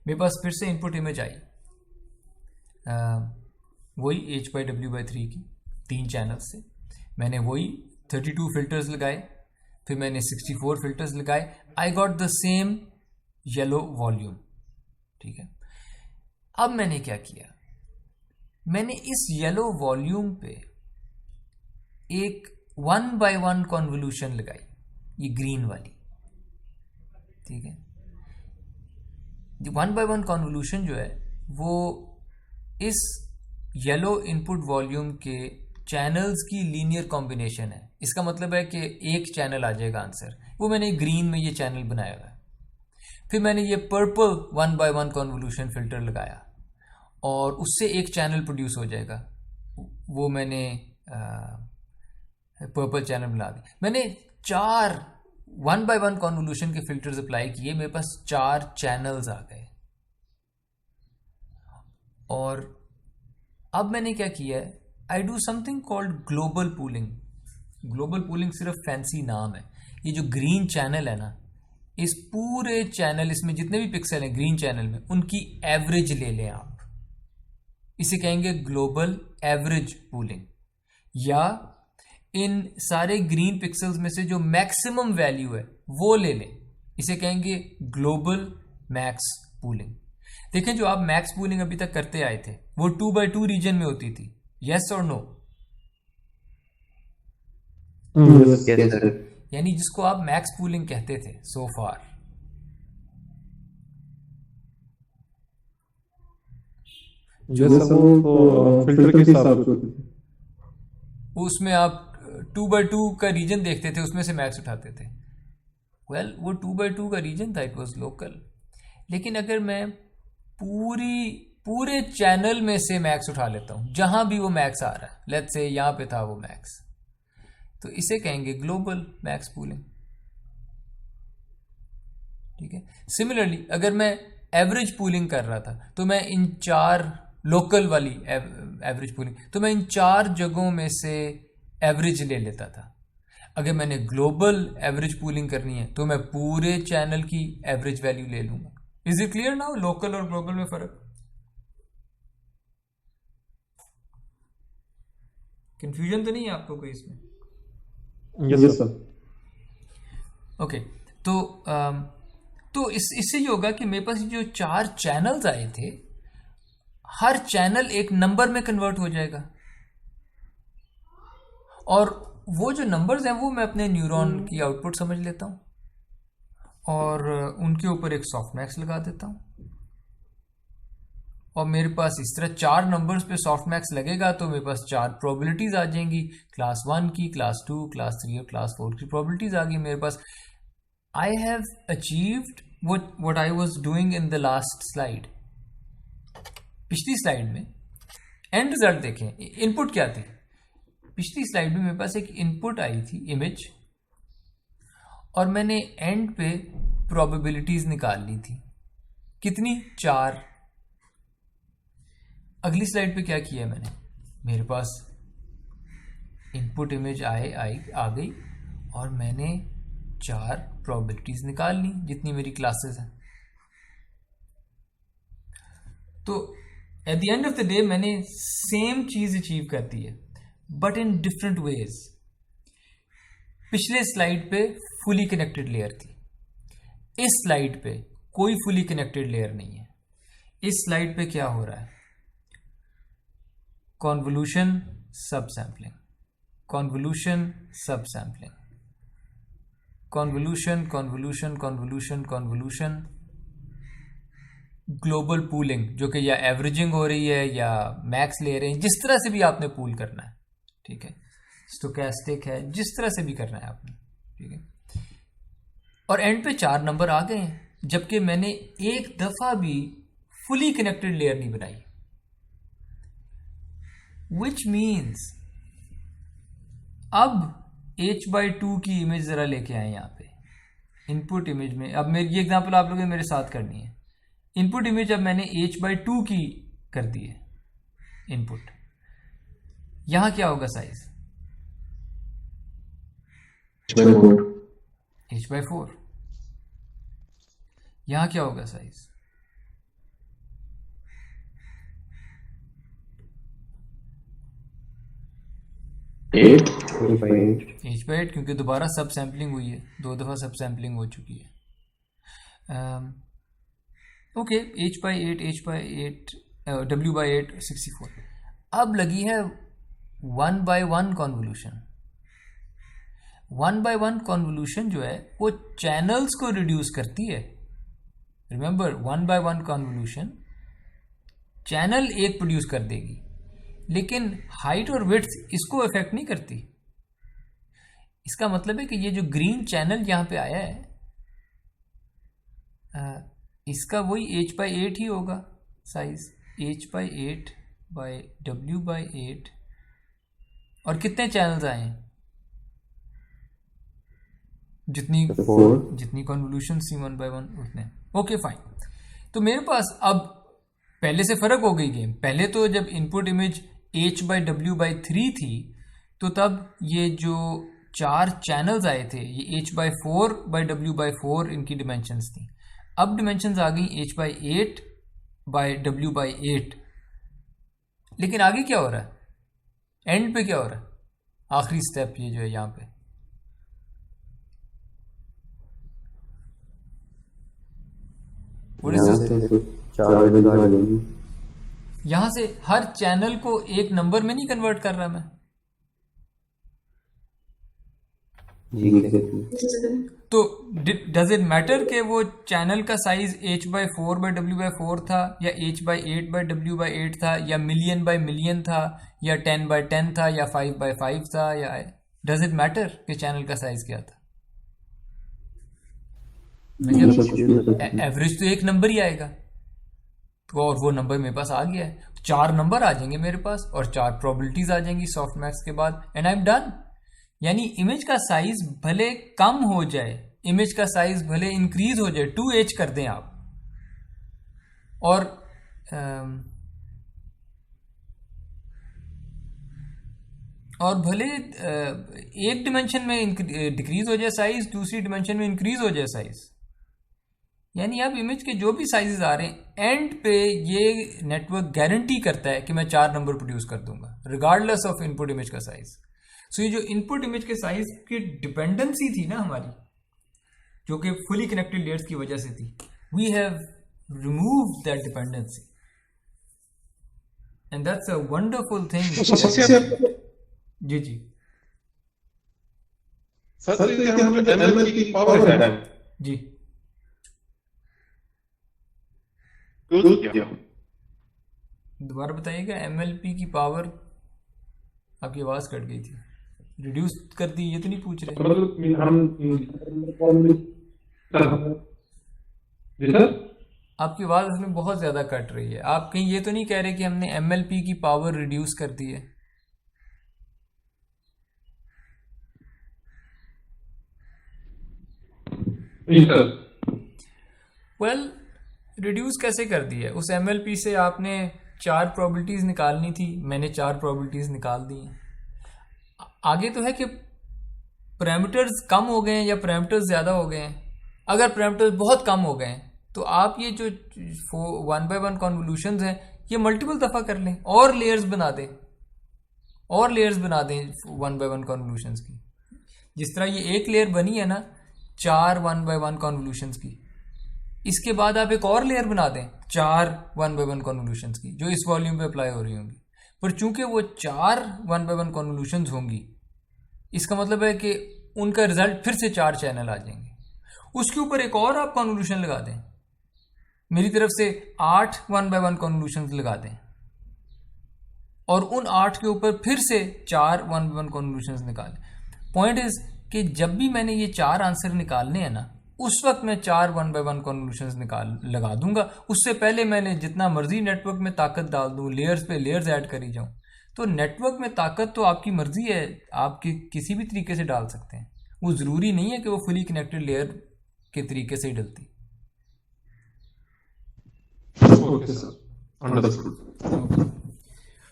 मेरे पास फिर से इनपुट इमेज आई, वही H/W/3 की 3 चैनल से. मैंने वही 32 फिल्टर्स लगाए, फिर मैंने 64 फिल्टर्स लगाए. I got the same yellow volume. ठीक है, अब मैंने क्या किया, मैंने इस येलो वॉल्यूम पे एक 1/1 कॉन्वोल्यूशन लगाई, ये ग्रीन वाली. ठीक है, 1/1 कॉन्वोल्यूशन जो है वो इस येलो इनपुट वॉल्यूम के चैनल्स की लीनियर कॉम्बिनेशन है. इसका मतलब है कि एक चैनल आ जाएगा आंसर, वो मैंने ग्रीन में ये चैनल बनाया हुआ है. फिर मैंने ये पर्पल 1/1 कॉन्वोल्यूशन फिल्टर लगाया और उससे एक चैनल प्रोड्यूस हो जाएगा, वो मैंने पर्पल चैनल बना दिया. मैंने 4 1/1 कॉन्वोल्यूशन के फिल्टर्स अप्लाई किए, मेरे पास 4 चैनल्स आ गए. और अब मैंने क्या किया है, I do something called global pooling. Global pooling सिर्फ फैंसी नाम है. ये जो ग्रीन चैनल है ना, इस पूरे चैनल, इसमें जितने भी पिक्सल हैं ग्रीन चैनल में, उनकी एवरेज ले लें आप. इसे कहेंगे ग्लोबल एवरेज पूलिंग. या इन सारे ग्रीन पिक्सल्स में से जो मैक्सिमम वैल्यू है वो ले लें, इसे कहेंगे ग्लोबल मैक्स पूलिंग। देखें, जो आप मैक्स पूलिंग अभी तक करते आए थे वो 2x2 रीजन में होती थी, यस और नो? Yes sir. यानी जिसको आप मैक्स पूलिंग कहते थे सो फार, यस सर, वो फिल्टर के हिसाब से होती थी। उसमें आप 2x2 का रीजन देखते थे, उसमें से मैक्स उठाते थे। वेल, वो 2x2 का रीजन था, इट वॉज लोकल। लेकिन अगर मैं पूरे चैनल में से मैक्स उठा लेता हूं, जहां भी वो मैक्स आ रहा है, लेट्स से यहां पे था वो मैक्स, तो इसे कहेंगे ग्लोबल मैक्स पूलिंग। ठीक है। सिमिलरली अगर मैं एवरेज पूलिंग कर रहा था तो मैं इन 4 लोकल वाली एवरेज पूलिंग, तो मैं इन 4 जगहों में से एवरेज ले लेता था। अगर मैंने ग्लोबल एवरेज पूलिंग करनी है तो मैं पूरे चैनल की एवरेज वैल्यू ले लूंगा। Is it clear now, local और ग्लोबल में फर्क? कंफ्यूजन तो नहीं है आपको कोई इसमें? Yes sir. ओके, तो इससे ये होगा कि मेरे पास जो 4 चैनल्स आए थे, हर चैनल एक नंबर में कन्वर्ट हो जाएगा, और वो जो नंबर्स हैं वो मैं अपने न्यूरॉन की आउटपुट समझ लेता हूँ और उनके ऊपर एक सॉफ्टमैक्स लगा देता हूँ, और मेरे पास इस तरह 4 नंबर्स पे सॉफ्टमैक्स लगेगा तो मेरे पास 4 प्रोबेबिलिटीज आ जाएंगी, क्लास 1 की, क्लास 2, क्लास 3 और क्लास 4 की प्रोबेबिलिटीज आ गई मेरे पास। I have achieved what I was doing in the last slide। पिछली स्लाइड में एंड रिजल्ट देखें, इनपुट क्या थी? पिछली स्लाइड में मेरे पास एक इनपुट आई थी इमेज, और मैंने एंड पे प्रोबेबिलिटीज निकाल ली थी। कितनी? 4। अगली स्लाइड पे क्या किया मैंने? मेरे पास इनपुट इमेज आ गई और मैंने 4 प्रोबेबिलिटीज निकाल ली जितनी मेरी क्लासेस हैं। तो at the end of the day मैंने सेम चीज अचीव कर दी है, बट इन डिफरेंट वेज। पिछले स्लाइड पे फुली कनेक्टेड लेयर थी, इस स्लाइड पे कोई फुली कनेक्टेड लेयर नहीं है। इस स्लाइड पे क्या हो रहा है? कॉन्वोल्यूशन सब सैंपलिंग, कॉन्वोल्यूशन सब sampling, convolution convolution convolution convolution, global pooling, जो कि या एवरेजिंग हो रही है या मैक्स ले रहे हैं, जिस तरह से भी आपने पूल करना है, ठीक है, स्टोकेस्टिक है, जिस तरह से भी करना है आपने, ठीक है। और एंड पे 4 नंबर आ गए हैं, जबकि मैंने एक दफा भी फुली कनेक्टेड लेयर नहीं बनाई, विच मीन्स अब h/2 की इमेज जरा लेके आए यहां पे इनपुट इमेज में। अब मेरी ये एग्जांपल आप लोगों ने मेरे साथ करनी है। इनपुट इमेज अब मैंने h/2 की कर दी है इनपुट। यहां क्या होगा साइज? h/4। यहां क्या होगा साइज? h/8, क्योंकि दोबारा सब सैम्पलिंग हुई है, 2 दफा सब सैम्पलिंग हो चुकी है। Okay, h/8 w/8 64। अब लगी है 1/1 कॉन्वोल्यूशन। 1/1 कॉन्वोल्यूशन जो है वो चैनल्स को रिड्यूस करती है। रिमेंबर, 1/1 कॉन्वोल्यूशन चैनल एक प्रोड्यूस कर देगी, लेकिन हाइट और विड्थ इसको इफेक्ट नहीं करती। इसका मतलब है कि ये जो ग्रीन चैनल यहां पे आया है, इसका वही h/8 ही होगा साइज, h/8 बाय w/8। और कितने चैनल्स आए हैं? जितनी कॉन्वोल्यूशन सी 1/1 उतने। Okay fine. तो मेरे पास अब पहले से फर्क हो गई गेम। पहले तो जब इनपुट इमेज h/w/3 थी तो तब ये जो 4 चैनल्स आए थे ये h/4/w/4 इनकी डिमेंशंस थी। अब डिमेंशंस आ गई h/8/w/8। लेकिन आगे क्या हो रहा है? एंड पे क्या हो रहा है? आखिरी स्टेप ये जो है यहां पे, What is यहाँ this? से 4 वैल्यूज आ जाएंगी। यहाँ से हर चैनल को एक नंबर में नहीं कन्वर्ट कर रहा मैं। जी एग्जैक्टली। तो डज इट मैटर कि वो चैनल का साइज h/4/w/4 था या h/8/w/8 था या मिलियन था या 10/10 था या 5/5 था या डज इट मैटर कि चैनल का साइज क्या था? एवरेज तो एक नंबर ही आएगा। तो और वो नंबर मेरे पास आ गया है, 4 नंबर आ जाएंगे मेरे पास और 4 प्रोबेबिलिटीज आ जाएंगी सॉफ्ट मैक्स के बाद एंड आई एम डन। यानी इमेज का साइज भले कम हो जाए, इमेज का साइज भले इंक्रीज हो जाए, 2h कर दें आप, और भले एक डिमेंशन में डिक्रीज हो जाए साइज, दूसरी डिमेंशन में इंक्रीज हो जाए साइज, यानी अब इमेज के जो भी साइजेस आ रहे हैं एंड पे ये नेटवर्क गारंटी करता है कि मैं 4 नंबर प्रोड्यूस कर दूंगा रिगार्डलेस ऑफ इनपुट इमेज का साइज। सो ये जो इनपुट इमेज के साइज की डिपेंडेंसी थी ना हमारी, जो कि फुली कनेक्टेड लेयर्स की वजह से थी, we have removed that dependency and that's a wonderful thing. जी जी सर, ये हमने एमएल की पावर है जी, दोबारा बताइएगा। एमएलपी की पावर, आपकी आवाज कट गई थी, रिड्यूस कर दी ये तो नहीं पूछ रहे? मतलब हम जी सर, आपकी आवाज उसमें बहुत ज्यादा कट रही है। आप कहीं ये तो नहीं कह रहे कि हमने एमएलपी की पावर रिड्यूस कर दी है? वेल, रिड्यूस कैसे कर दिया? उस एमएलपी से आपने 4 प्रोबेबिलिटीज निकालनी थी, मैंने 4 प्रोबेबिलिटीज निकाल दी हैं। आगे तो है कि पैरामीटर्स कम हो गए हैं या पैरामीटर्स ज़्यादा हो गए हैं। अगर पैरामीटर्स बहुत कम हो गए हैं तो आप ये जो 1/1 कॉन्वोल्यूशंस हैं ये मल्टीपल दफ़ा कर लें और लेयर्स बना दें, और लेयर्स बना दें 1/1 कॉन्वोल्यूशंस की। जिस तरह ये एक लेयर बनी है ना 4 1/1 कॉन्वोल्यूशंस की, इसके बाद आप एक और लेयर बना दें 4 1/1 कॉन्वोल्यूशंस की जो इस वॉल्यूम पे अप्लाई हो रही होंगी। पर चूंकि वो 4 1/1 कॉन्वोल्यूशंस होंगी, इसका मतलब है कि उनका रिजल्ट फिर से 4 चैनल आ जाएंगे। उसके ऊपर एक और आप कॉन्वोल्यूशन लगा दें, मेरी तरफ से 8 1/1 कॉन्वोल्यूशंस लगा दें और उन 8 के ऊपर फिर से 4 1/1 कॉन्वोल्यूशंस निकालें। पॉइंट इज कि जब भी मैंने ये 4 आंसर निकालने हैं ना, उस वक्त मैं 4 1/1 कॉन्वोल्यूशंस लगा दूंगा। उससे पहले मैंने जितना मर्जी नेटवर्क में ताकत डाल दूं, लेयर्स पे लेयर्स ऐड करी जाऊं, तो नेटवर्क में ताकत तो आपकी मर्जी है, आप किसी भी तरीके से डाल सकते हैं। वो ज़रूरी नहीं है कि वो फुली कनेक्टेड लेयर के तरीके से ही डलती। Okay sir, understood.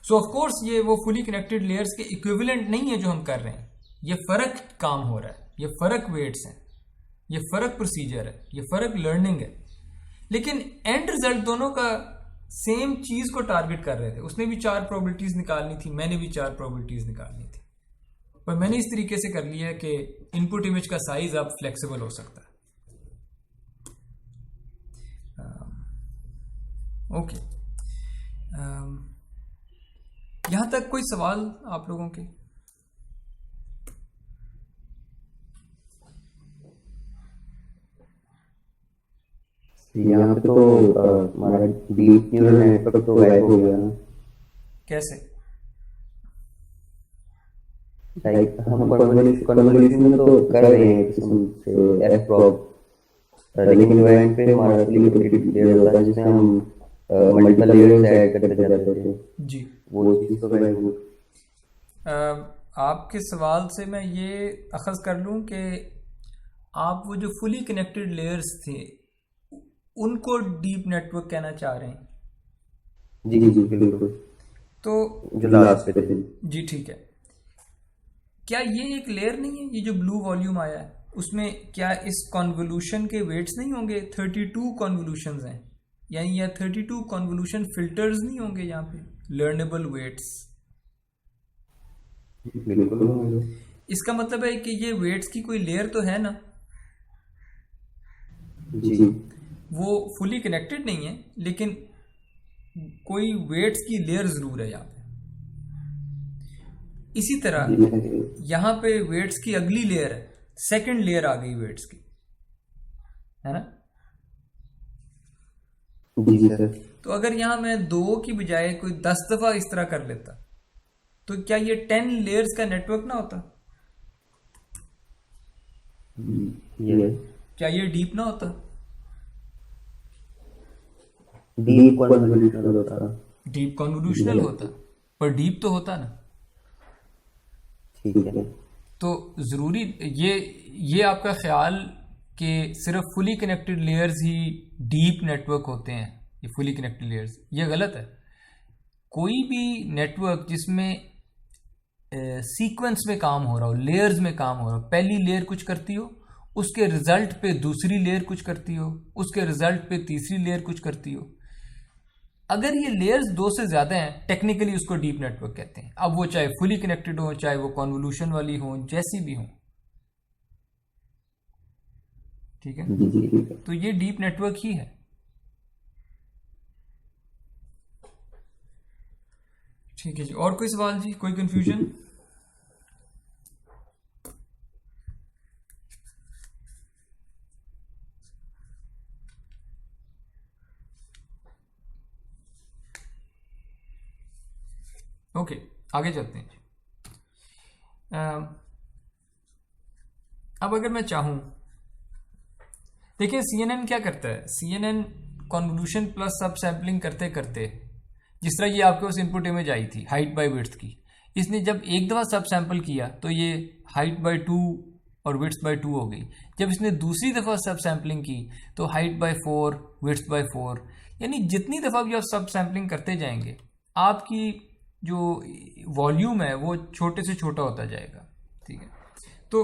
So of course ये वो फुली कनेक्टेड लेयर्स के इक्विवेलेंट नहीं है जो हम कर रहे हैं। ये फ़र्क काम हो रहा है, ये फ़र्क वेट्स हैं, ये फ़र्क प्रोसीजर है, ये फ़र्क लर्निंग है, लेकिन एंड रिजल्ट दोनों का सेम चीज़ को टारगेट कर रहे थे। उसने भी 4 प्रोबेबिलिटीज़ निकालनी थी, मैंने भी 4 प्रोबेबिलिटीज़ निकालनी थी, पर मैंने इस तरीके से कर लिया है कि इनपुट इमेज का साइज अब फ्लेक्सिबल हो सकता है। ओके, यहाँ तक कोई सवाल आप लोगों के? यहाँ पे तो हमारा डीप न्यूरल नेटवर्क तो गायब हो गया ना। कैसे? लाइक हम कन्वोल्यूशन में तो कर रहे हैं किस्म से एफ प्रॉब, लेकिन इवेंट पे हमारा फुली कनेक्टेड लेयर होता है जिसमें हम मल्टीपल लेयर्स ऐड करते जाते थे जी। वो चीज़ तो गायब हो। आपके सवाल से मैं ये अखज़ कर लूँ कि आप वो जो फुली कनेक्टेड लेयर्स थे उनको डीप नेटवर्क कहना चाह रहे हैं? जी जी बिल्कुल, तो जो लास्ट पे थे। जी ठीक है। क्या ये एक लेयर नहीं है? ये जो ब्लू वॉल्यूम आया है उसमें क्या इस कॉन्वोल्यूशन के वेट्स नहीं होंगे? 32 कॉन्वोल्यूशंस हैं, यानी या 32 कॉन्वोल्यूशन फिल्टर्स नहीं होंगे यहाँ पे, लर्नेबल वेट्स। बिल्कुल, इसका मतलब है कि ये वेट्स की कोई लेयर तो है ना? जी वो फुली कनेक्टेड नहीं है, लेकिन कोई वेट्स की लेयर जरूर है यहाँ पे। इसी तरह यहाँ पे वेट्स की अगली लेयर है, सेकंड लेयर आ गई वेट्स की, है ना। जी सर। तो अगर यहाँ मैं 2 की बजाय कोई 10 दफा इस तरह कर लेता, तो क्या ये 10 लेयर्स का नेटवर्क ना होता? ये क्या ये डीप ना होता? डीप कॉन्वोल्यूशनल होता। डीप कॉन्वोल्यूशनल होता, पर डीप तो होता ना। ठीक है। तो जरूरी ये आपका ख्याल कि सिर्फ फुली कनेक्टेड लेयर्स ही डीप नेटवर्क होते हैं, ये फुली कनेक्टेड लेयर्स, ये गलत है। कोई भी नेटवर्क जिसमें सीक्वेंस में काम हो रहा हो, लेयर्स में काम हो रहा हो, पहली लेयर कुछ करती हो, उसके रिजल्ट पे दूसरी लेयर कुछ करती हो, उसके रिजल्ट पे तीसरी लेयर कुछ करती हो, अगर ये लेयर्स 2 से ज्यादा हैं, टेक्निकली उसको डीप नेटवर्क कहते हैं। अब वो चाहे फुली कनेक्टेड हो, चाहे वो कॉन्वोल्यूशन वाली हो, जैसी भी हो, ठीक है। जी जी ठीक है। तो ये डीप नेटवर्क ही है। ठीक है जी, और कोई सवाल जी, कोई कंफ्यूजन? ओके, आगे चलते हैं। अब अगर मैं चाहूं, देखिए CNN क्या करता है, CNN कॉन्वोल्यूशन प्लस सब सैम्पलिंग करते करते, जिस तरह ये आपके पास इनपुट इमेज आई थी हाइट बाय विड्थ की, इसने जब एक दफ़ा सब सैंपल किया तो ये हाइट बाय 2 और विड्थ बाय 2 हो गई। जब इसने दूसरी दफ़ा सब सैम्पलिंग की तो हाइट बाय 4, विड्थ बाय 4, यानी जितनी दफ़ा भी आप सब सैम्पलिंग करते जाएंगे आपकी जो वॉल्यूम है वो छोटे से छोटा होता जाएगा, ठीक है। तो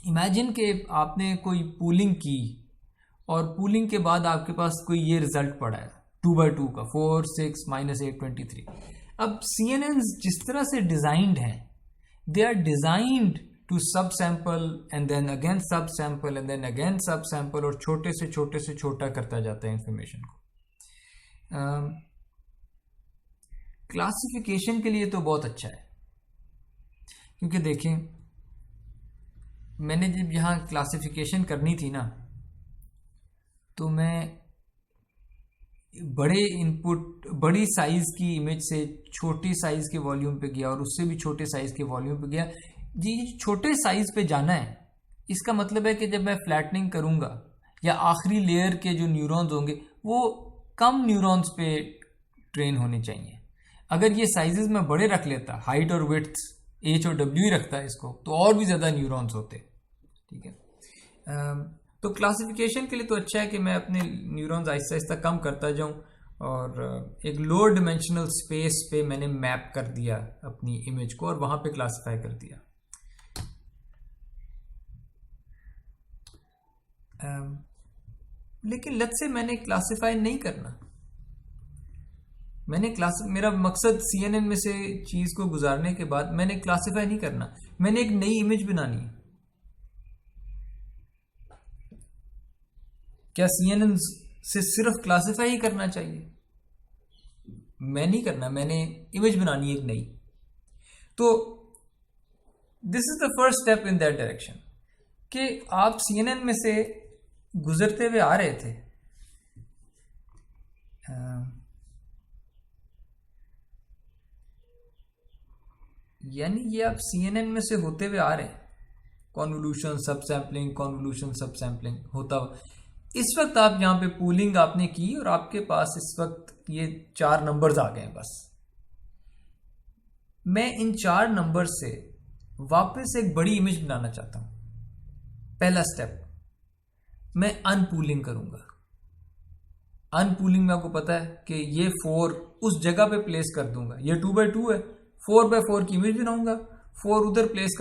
इमेजिन कि आपने कोई पूलिंग की और पूलिंग के बाद आपके पास कोई ये रिजल्ट पड़ा है 2/2 का, 4, 6, -8, 23। अब CNNs जिस तरह से डिजाइंड हैं, दे आर डिजाइंड टू सब सैंपल एंड देन अगेन सब सैंपल एंड देन अगेन सब सैंपल, और छोटे से छोटा करता जाता है इंफॉर्मेशन को। क्लासिफिकेशन के लिए तो बहुत अच्छा है, क्योंकि देखें मैंने जब यहाँ क्लासिफिकेशन करनी थी ना, तो मैं बड़े इनपुट, बड़ी साइज की इमेज से छोटी साइज के वॉल्यूम पे गया और उससे भी छोटे साइज के वॉल्यूम पे गया। जी छोटे साइज पे जाना है, इसका मतलब है कि जब मैं फ्लैटनिंग करूंगा या आखिरी लेयर के जो न्यूरॉन्स होंगे वो कम न्यूरॉन्स पे ट्रेन होने चाहिए। अगर ये साइजेस में बड़े रख लेता, हाइट और विड्थ H और W ही रखता है इसको, तो और भी ज़्यादा न्यूरॉन्स होते, ठीक है। तो क्लासिफिकेशन के लिए तो अच्छा है कि मैं अपने न्यूरॉन्स आहिस्ता आहिस्ता कम करता जाऊं, और एक लोअर डिमेंशनल स्पेस पे मैंने मैप कर दिया अपनी इमेज को और वहां पे क्लासिफाई कर दिया। लेकिन लेट्स से मैंने क्लासिफाई नहीं करना, मेरा मकसद CNN में से चीज को गुजारने के बाद मैंने क्लासिफाई नहीं करना, मैंने एक नई इमेज बनानी है। क्या CNN से सिर्फ क्लासिफाई ही करना चाहिए? मैं नहीं करना, मैंने इमेज बनानी है एक नई। तो this is the first step in that direction कि आप CNN में से गुजरते हुए आ रहे थे, यानी ये आप CNN में से होते हुए आ रहे हैं, कॉन्वोल्यूशन सब सैम्पलिंग, कॉन्वोल्यूशन सब सैम्पलिंग होता हुआ। इस वक्त आप यहाँ पे पूलिंग आपने की और आपके पास इस वक्त ये 4 नंबर्स आ गए हैं। बस मैं इन 4 नंबर से वापस एक बड़ी इमेज बनाना चाहता हूं। पहला स्टेप, मैं अनपूलिंग करूंगा। अनपूलिंग में आपको पता है कि ये 4 उस जगह पे प्लेस कर दूंगा, ये 2/2 है, 4/4 की इमेज बनाऊंगा, 4 उधर प्लेस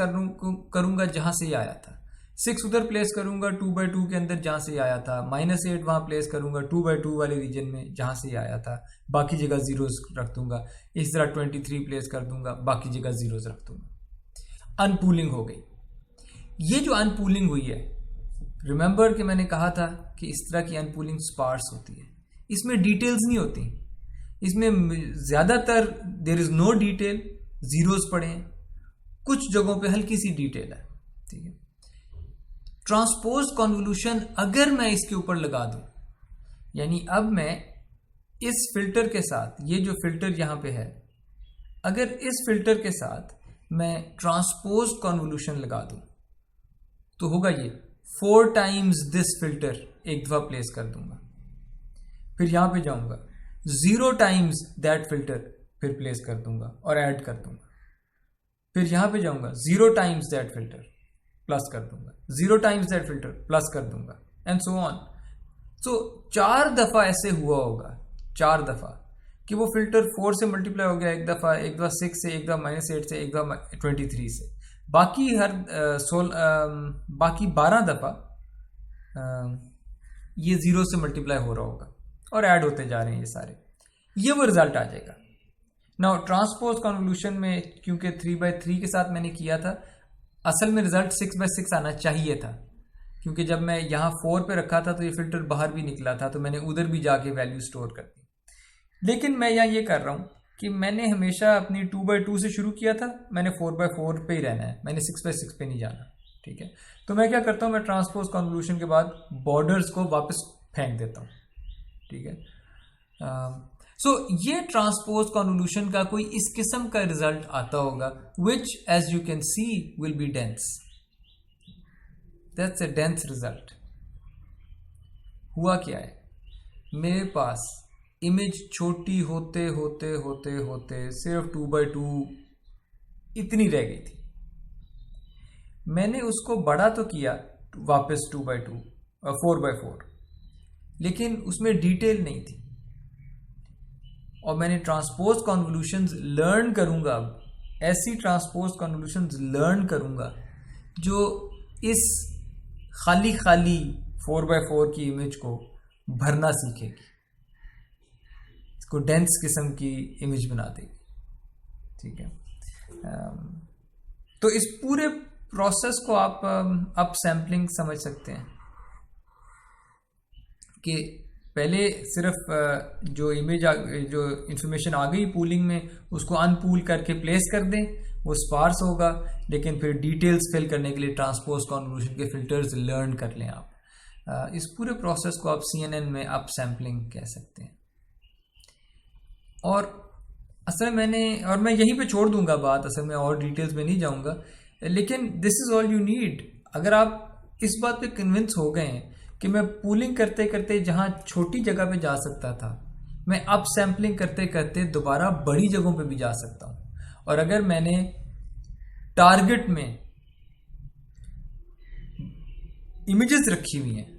करूंगा जहां से ये आया था, 6 उधर प्लेस करूंगा 2/2 के अंदर जहां से ये आया था, -8 वहां प्लेस करूंगा 2/2 वाले रीजन में जहां से ये आया था, बाकी जगह जीरोस रख दूंगा। इस तरह 23 प्लेस कर दूंगा, बाकी जगह जीरोस रख दूंगा। अनपूलिंग हो गई। ये जो अनपूलिंग हुई है, रिमेंबर कि मैंने कहा था कि इस तरह की अनपूलिंग स्पार्स होती है, इसमें डिटेल्स नहीं होती, इसमें ज़्यादातर there is no detail, zeros पड़े हैं, कुछ जगहों पे हल्की सी डिटेल है, ठीक है। ट्रांसपोज कॉन्वोल्यूशन अगर मैं इसके ऊपर लगा दूं, यानी अब मैं इस फिल्टर के साथ, ये जो फिल्टर यहां पे है, अगर इस फिल्टर के साथ मैं ट्रांसपोज कॉन्वोल्यूशन लगा दूं तो होगा ये 4 टाइम्स दिस फिल्टर एक दफा प्लेस कर दूंगा, फिर यहां पे जाऊंगा 0 टाइम्स दैट फिल्टर फिर प्लेस कर दूंगा और ऐड कर दूंगा, फिर यहां पे जाऊंगा 0 टाइम्स दैट फिल्टर प्लस कर दूंगा, 0 टाइम्स दैट फिल्टर प्लस कर दूंगा, एंड सो ऑन। सो 4 दफा ऐसे हुआ होगा, 4 दफा कि वो फिल्टर 4 से मल्टीप्लाई हो गया एक दफा 6 से, एक दफा -8 से, एक दफा 23 से, बाकी बाकी 12 दफा ये 0 से मल्टीप्लाई हो रहा होगा और ऐड होते जा रहे हैं ये सारे, ये वो रिजल्ट आ जाएगा। नाउ ट्रांसपोज कॉन्वोल्यूशन में क्योंकि 3/3 के साथ मैंने किया था, असल में रिजल्ट 6/6 आना चाहिए था, क्योंकि जब मैं यहाँ 4 पे रखा था तो ये फिल्टर बाहर भी निकला था, तो मैंने उधर भी जाके वैल्यू स्टोर कर दी। लेकिन मैं यहाँ ये कर रहा हूँ कि मैंने हमेशा अपनी 2/2 से शुरू किया था, मैंने 4/4 पे ही रहना है, मैंने 6/6 पे नहीं जाना, ठीक है। तो मैं क्या करता हूँ, मैं ट्रांसपोज कॉन्वोल्यूशन के बाद बॉर्डर्स को वापस फेंक देता हूँ, ठीक है। सो ये ट्रांसपोज कॉन्वोल्यूशन का कोई इस किस्म का रिजल्ट आता होगा, which as you can see will be dense, that's a dense result. हुआ क्या है, मेरे पास इमेज छोटी होते होते होते होते सिर्फ 2/2 इतनी रह गई थी, मैंने उसको बड़ा तो किया वापस 2/2 और 4/4, लेकिन उसमें डिटेल नहीं थी, और मैंने ट्रांसपोज कॉन्वोल्यूशंस लर्न करूंगा, अब ऐसी ट्रांसपोज कॉन्वोल्यूशंस लर्न करूंगा जो इस खाली 4/4 की इमेज को भरना सीखेगी, इसको डेंस किस्म की इमेज बना देगी, ठीक है। तो इस पूरे प्रोसेस को आप अप सैम्पलिंग समझ सकते हैं कि पहले सिर्फ जो जो इंफॉर्मेशन आ गई पूलिंग में, उसको अनपूल करके प्लेस कर दें, वो स्पार्स होगा, लेकिन फिर डिटेल्स फिल करने के लिए ट्रांसपोज कॉन्वोल्यूशन के फिल्टर्स लर्न कर लें आप। इस पूरे प्रोसेस को आप CNN में अप सैम्पलिंग कह सकते हैं। और असल मैं यहीं पे छोड़ दूंगा बात, असल में और डिटेल्स में नहीं जाऊंगा, लेकिन this is all you need. अगर आप इस बात पे कन्विंस हो गए हैं कि मैं पूलिंग करते करते जहां छोटी जगह पे जा सकता था, मैं अप सैम्पलिंग करते करते दोबारा बड़ी जगहों पे भी जा सकता हूं, और अगर मैंने टारगेट में इमेजेस रखी हुई हैं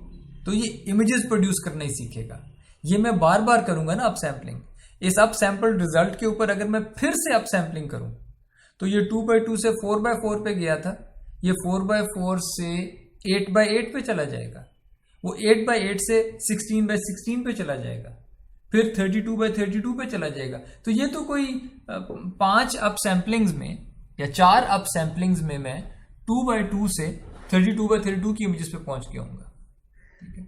तो ये इमेजेस प्रोड्यूस करना ही सीखेगा। ये मैं बार बार करूंगा ना अप सैम्पलिंग, इस अप सैम्पल रिजल्ट के ऊपर अगर मैं फिर से अप सैम्पलिंग करूं तो ये 2/2 से 4/4 पे गया था, ये 4/4 से 8/8 पे चला जाएगा, वो 8/8 से 16/16 पे चला जाएगा, फिर 32/32 पे चला जाएगा। तो ये तो कोई 5 अप सैम्पलिंग्स में या 4 अप सैम्पलिंग्स में मैं 2/2 से 32/32 की इमेजेस पे पहुंच गया हूँ, ठीक है।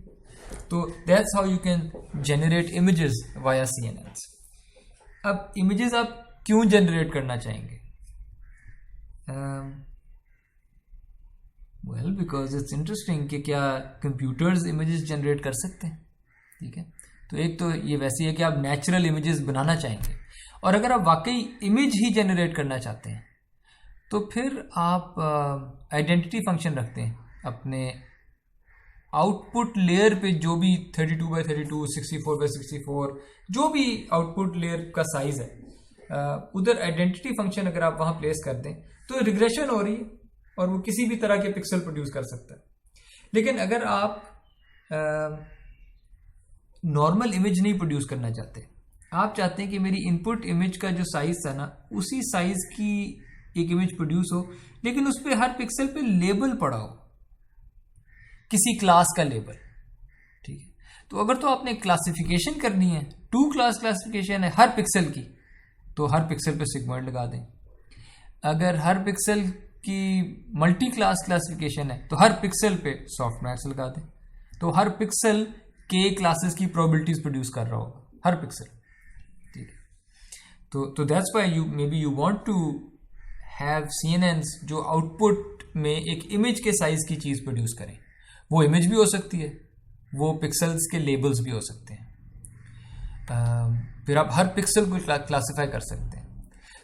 तो that's how you can generate images via CNNs। अब इमेजेस आप क्यों जनरेट करना चाहेंगे? वेल बिकॉज इट्स इंटरेस्टिंग कि क्या कंप्यूटर्स इमेजेस जनरेट कर सकते हैं, ठीक है। तो एक तो ये वैसे है कि आप नेचुरल इमेजेस बनाना चाहेंगे, और अगर आप वाकई इमेज ही जनरेट करना चाहते हैं तो फिर आप आइडेंटिटी फंक्शन रखते हैं अपने आउटपुट लेयर पे, जो भी 32/32, 64/64 जो भी आउटपुट लेयर का साइज है, उधर आइडेंटिटी फंक्शन अगर आप वहां प्लेस कर दें तो रिग्रेशन हो रही है और वो किसी भी तरह के पिक्सल प्रोड्यूस कर सकता है। लेकिन अगर आप नॉर्मल इमेज नहीं प्रोड्यूस करना चाहते, आप चाहते हैं कि मेरी इनपुट इमेज का जो साइज था ना, उसी साइज की एक इमेज प्रोड्यूस हो, लेकिन उस पर हर पिक्सल पे लेबल पड़ा हो, किसी क्लास का लेबल, ठीक है। तो अगर तो आपने क्लासिफिकेशन करनी है, 2 क्लास क्लासिफिकेशन है हर पिक्सल की, तो हर पिक्सल पे सिग्मॉइड लगा दें। अगर हर पिक्सल कि मल्टी क्लास क्लासिफिकेशन है तो हर पिक्सल पे सॉफ्टमैक्स लगा दें, तो हर पिक्सल के क्लासेस की प्रोबेबिलिटीज प्रोड्यूस कर रहा होगा, हर पिक्सल। ठीक है, तो that's why you maybe you want to have CNNs जो आउटपुट में एक इमेज के साइज की चीज़ प्रोड्यूस करें। वो इमेज भी हो सकती है, वो पिक्सल्स के लेबल्स भी हो सकते हैं, फिर आप हर पिक्सल को क्लासिफाई कर सकते हैं।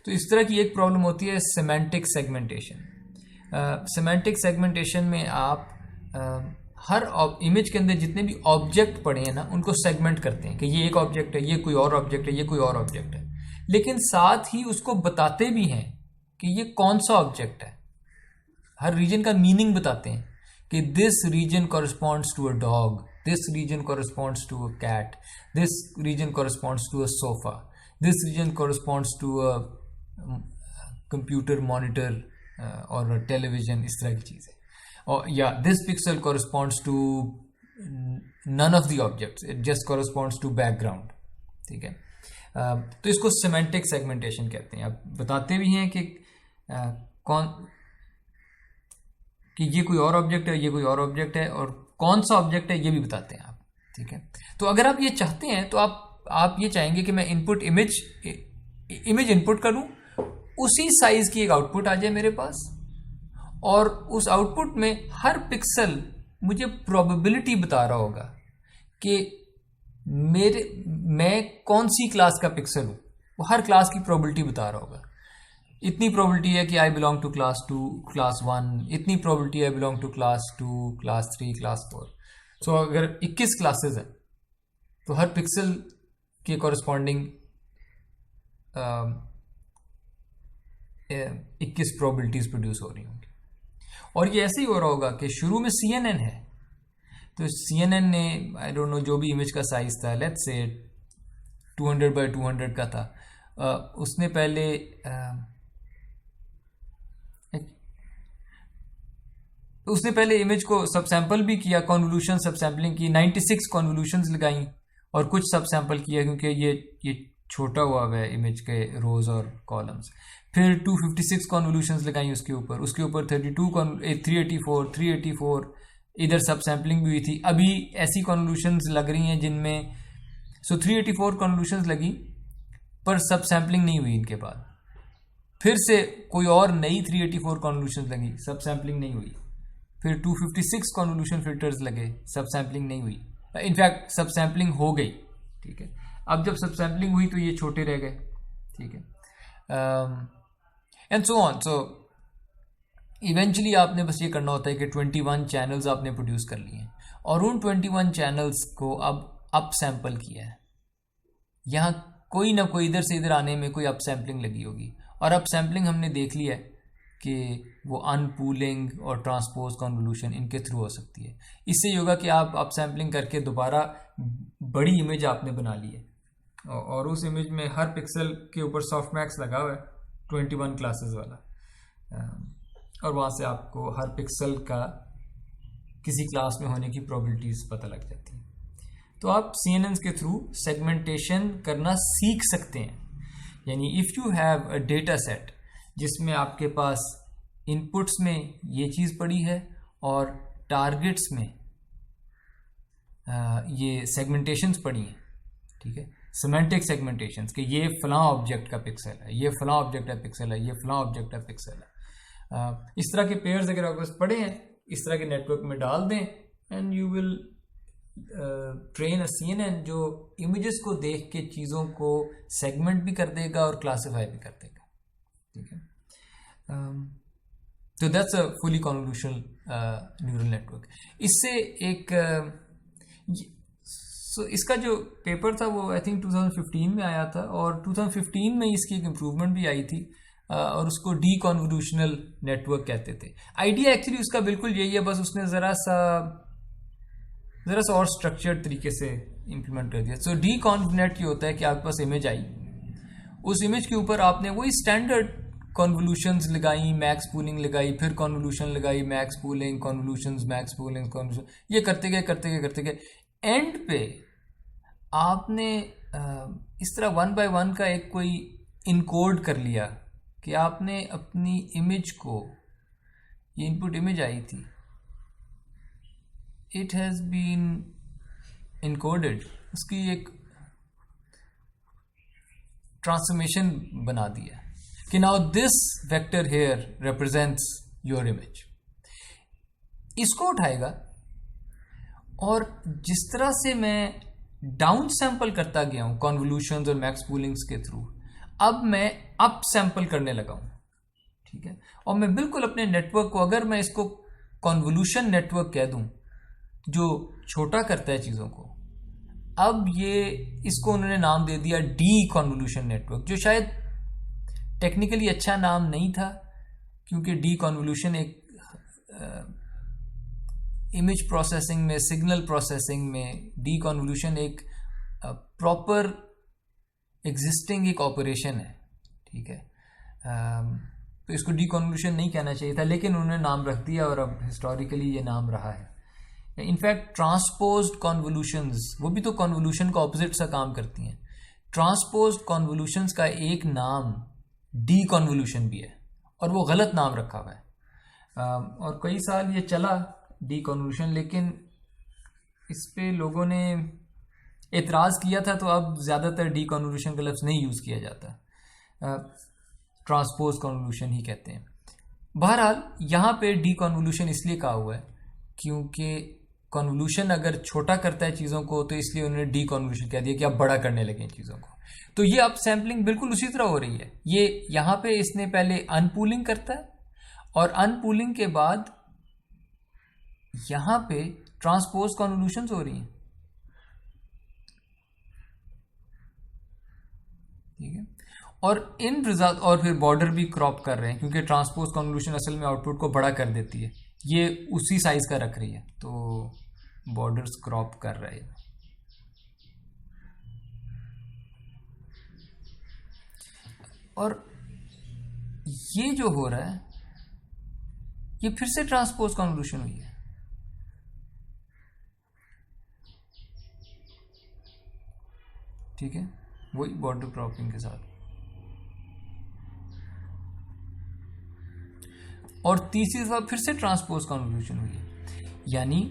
तो इस तरह की एक प्रॉब्लम होती है सेमेंटिक सेगमेंटेशन। सेमेंटिक सेगमेंटेशन में आप हर इमेज के अंदर जितने भी ऑब्जेक्ट पड़े हैं ना उनको सेगमेंट करते हैं कि ये एक ऑब्जेक्ट है, ये कोई और ऑब्जेक्ट है, ये कोई और ऑब्जेक्ट है, लेकिन साथ ही उसको बताते भी हैं कि ये कौन सा ऑब्जेक्ट है। हर रीजन का मीनिंग बताते हैं कि this region corresponds to a dog, this region corresponds to a cat, this region corresponds to a sofa, this region corresponds to a computer monitor और टेलीविजन, इस तरह की चीज़ें। और या this pixel corresponds to none of the objects, it just corresponds to background. ठीक है, तो इसको सेमेंटिक सेगमेंटेशन कहते हैं। आप बताते भी हैं कि ये कोई और ऑब्जेक्ट है, ये कोई और ऑब्जेक्ट है, और कौन सा ऑब्जेक्ट है ये भी बताते हैं आप। ठीक है, तो अगर आप ये चाहते हैं तो आप ये चाहेंगे कि मैं इमेज इनपुट करूं, उसी साइज की एक आउटपुट आ जाए मेरे पास, और उस आउटपुट में हर पिक्सल मुझे प्रोबेबिलिटी बता रहा होगा कि मैं कौन सी क्लास का पिक्सल हूं। वो हर क्लास की प्रोबेबिलिटी बता रहा होगा। इतनी प्रोबेबिलिटी है कि I belong to class 2, class 1, इतनी probability I belong to class 2, class 3, class 4। So अगर 21 क्लासेस हैं तो हर पिक्सल के कॉरस्पॉन्डिंग 21 प्रोबेबिलिटीज प्रोड्यूस हो रही होंगी। और ये ऐसे ही हो रहा होगा कि शुरू में CNN है, तो CNN ने आई डोंट नो जो भी इमेज का साइज था, लेट्स से 200 बाय 200 का था, उसने पहले इमेज को सब सैंपल भी किया, कॉन्वोल्यूशन सब सैम्पलिंग की, 96 कॉन्वोल्यूशंस लगाई और कुछ सब सैंपल किया क्योंकि ये छोटा हुआ है इमेज के रोज और कॉलम्स। फिर 256 कॉन्वोल्यूशंस लगाई उसके ऊपर 384 इधर सब सैम्पलिंग भी हुई थी। अभी ऐसी कॉन्वोल्यूशंस लग रही हैं जिनमें 384 कॉन्वोल्यूशंस लगी पर सब सैम्पलिंग नहीं हुई इनके बाद। फिर से कोई और नई 384 कॉन्वोल्यूशंस लगी, सब सैम्पलिंग नहीं हुई। फिर 256 कॉन्वोल्यूशन फिल्टर्स लगे, सब सैम्पलिंग नहीं हुई। इनफैक्ट सब सैम्पलिंग हो गई। ठीक है, अब जब सब सैम्पलिंग हुई तो ये छोटे रह गए। ठीक है, and so on. So eventually आपने बस ये करना होता है कि 21 चैनल्स आपने प्रोड्यूस कर लिए हैं और उन 21 चैनल्स को अब अप सैंपल किया है। यहाँ कोई ना कोई इधर से इधर आने में कोई अप सैम्पलिंग लगी होगी, और अप सैम्पलिंग हमने देख लिया है कि वो अनपूलिंग और ट्रांसपोज कॉन्वोल्यूशन इनके थ्रू हो सकती है। इससे ये होगा कि आप अप सैम्पलिंग करके दोबारा बड़ी इमेज आपने बना ली है और उस इमेज में हर पिक्सल के ऊपर सॉफ्टमैक्स लगा हुआ है 21 क्लासेस वाला, और वहाँ से आपको हर पिक्सल का किसी क्लास में होने की प्रोबेबिलिटीज पता लग जाती हैं। तो आप CNNs के थ्रू सेगमेंटेशन करना सीख सकते हैं। यानी if you have a data set जिसमें आपके पास इनपुट्स में ये चीज़ पड़ी है और टारगेट्स में ये सेगमेंटेशंस पड़ी हैं। ठीक है, सेमेंटिक सेगमेंटेशंस कि ये फलां ऑब्जेक्ट का पिक्सल है, ये फलां ऑब्जेक्ट का पिक्सल है, ये फलां ऑब्जेक्ट का पिक्सल है। इस तरह के पेयर्स अगर आपके पास पड़े हैं, इस तरह के नेटवर्क में डाल दें and you will train a CNN जो इमेजेस को देख के चीज़ों को सेगमेंट भी कर देगा और क्लासिफाई भी कर देगा। ठीक है, तो that's a fully convolutional neural network. इससे एक इसका जो पेपर था वो आई थिंक 2015 में आया था और 2015 में इसकी एक इम्प्रूवमेंट भी आई थी और उसको डीकॉन्वोल्यूशनल नेटवर्क कहते थे। आइडिया एक्चुअली उसका बिल्कुल यही है, बस उसने ज़रा सा और स्ट्रक्चर्ड तरीके से इम्प्लीमेंट कर दिया। सो डीकॉन्वनेट ये होता है कि आपके पास इमेज आई, उस इमेज के ऊपर आपने वही स्टैंडर्ड कॉन्वोल्यूशंस लगाई, मैक्स पूलिंग लगाई, फिर कॉन्वोल्यूशन लगाई, max pooling, convolutions, max pooling, convolution, ये करते गए। एंड पे आपने इस तरह 1 by 1 का एक कोई इनकोड कर लिया कि आपने अपनी इमेज को ये इनपुट इमेज आई थी, इट हैज़ बीन इनकोडेड, उसकी एक ट्रांसफॉर्मेशन बना दिया कि now this vector here represents your image. इसको उठाएगा और जिस तरह से मैं डाउन सैंपल करता गया हूं कॉन्वोल्यूशंस और मैक्स पूलिंग्स के थ्रू, अब मैं अप सैंपल करने लगा हूं, ठीक है। और मैं बिल्कुल अपने नेटवर्क को, अगर मैं इसको कॉन्वोल्यूशन नेटवर्क कह दूं जो छोटा करता है चीज़ों को, अब ये इसको उन्होंने नाम दे दिया डी कॉन्वोल्यूशन नेटवर्क, जो शायद टेक्निकली अच्छा नाम नहीं था, क्योंकि डी कॉन्वोल्यूशन एक इमेज प्रोसेसिंग में, सिग्नल प्रोसेसिंग में डी कॉन्वोल्यूशन एक प्रॉपर एग्जिस्टिंग एक ऑपरेशन है, ठीक है। तो इसको डी कॉन्वोल्यूशन नहीं कहना चाहिए था, लेकिन उन्होंने नाम रख दिया और अब हिस्टोरिकली ये नाम रहा है। इनफैक्ट ट्रांसपोज्ड कॉन्वोल्यूशंस, वो भी तो कॉन्वोल्यूशन का ऑपोजिट सा काम करती हैं। ट्रांसपोज्ड कॉन्वोल्यूशंस का एक नाम डी कॉन्वोल्यूशन भी है, और वो गलत नाम रखा हुआ है। और कई साल ये चला डी कॉन्वोल्यूशन, लेकिन इस पे लोगों ने एतराज़ किया था, तो अब ज़्यादातर डी कॉन्वोल्यूशन का लफ्ज़ नहीं यूज़ किया जाता, ट्रांसपोज कॉन्वोल्यूशन ही कहते हैं। बहरहाल यहाँ पे डी कॉन्वोल्यूशन इसलिए कहा हुआ है क्योंकि कॉन्वोल्यूशन अगर छोटा करता है चीज़ों को, तो इसलिए उन्होंने डी कॉन्वोल्यूशन कह दिया कि आप बड़ा करने लगे चीज़ों को। तो ये अब सैम्पलिंग बिल्कुल उसी तरह हो रही है। ये यहाँ पे इसने पहले अनपूलिंग करता है, और अनपूलिंग के बाद यहाँ पे ट्रांसपोज कॉन्वोल्यूशंस हो रही हैं, ठीक है। और इन रिजल्ट, और फिर बॉर्डर भी क्रॉप कर रहे हैं, क्योंकि ट्रांसपोज कॉन्वोल्यूशन असल में आउटपुट को बड़ा कर देती है, ये उसी साइज का रख रही है, तो बॉर्डर्स क्रॉप कर रहे हैं। और ये जो हो रहा है, ये फिर से ट्रांसपोज कॉन्वोल्यूशन हुई है, ठीक है, वही बॉर्डर क्रॉपिंग के साथ। और तीसरी दफा फिर से ट्रांसपोज कॉन्वोल्यूशन हुई है, यानी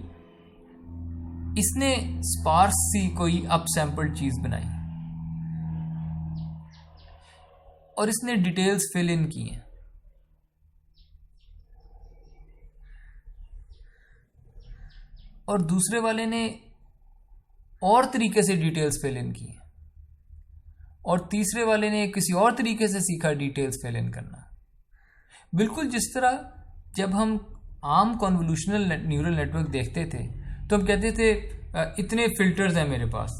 इसने स्पार्स सी कोई अप सैंपल्ड चीज बनाई और इसने डिटेल्स फिल इन की हैं, और दूसरे वाले ने और तरीके से डिटेल्स फिल इन की, और तीसरे वाले ने किसी और तरीके से सीखा डिटेल्स फिल इन करना। बिल्कुल जिस तरह जब हम आम कॉन्वोल्यूशनल न्यूरल नेटवर्क देखते थे, तो हम कहते थे इतने फिल्टर्स हैं मेरे पास,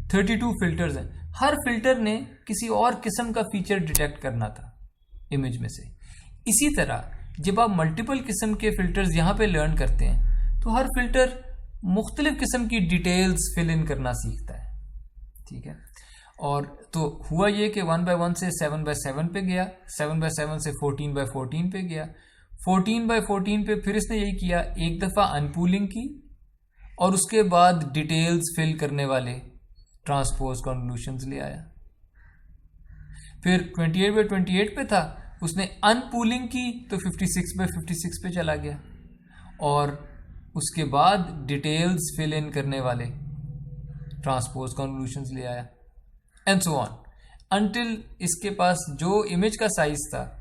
32 फिल्टर्स हैं, हर फिल्टर ने किसी और किस्म का फीचर डिटेक्ट करना था इमेज में से। इसी तरह जब आप मल्टीपल किस्म के फिल्टर्स यहाँ पे लर्न करते हैं, तो हर फिल्टर मुख्तलिफ किस्म की डिटेल्स फिल इन करना सीखता है, ठीक है। और तो हुआ ये कि 1/1 से 7/7 पे गया, 7/7 से 14/14 पे गया, 14/14 पे फिर इसने यही किया, एक दफ़ा अनपूलिंग की और उसके बाद डिटेल्स फिल करने वाले ट्रांसपोज कॉन्वोल्यूशंस ले आया। फिर 28/28 पे था, उसने अनपूलिंग की तो 56/56 पे चला गया, और उसके बाद डिटेल्स फिल इन करने वाले ट्रांसपोज कॉन्वोल्यूशंस ले आया, एंड सो ऑन, अनटिल इसके पास जो इमेज का साइज था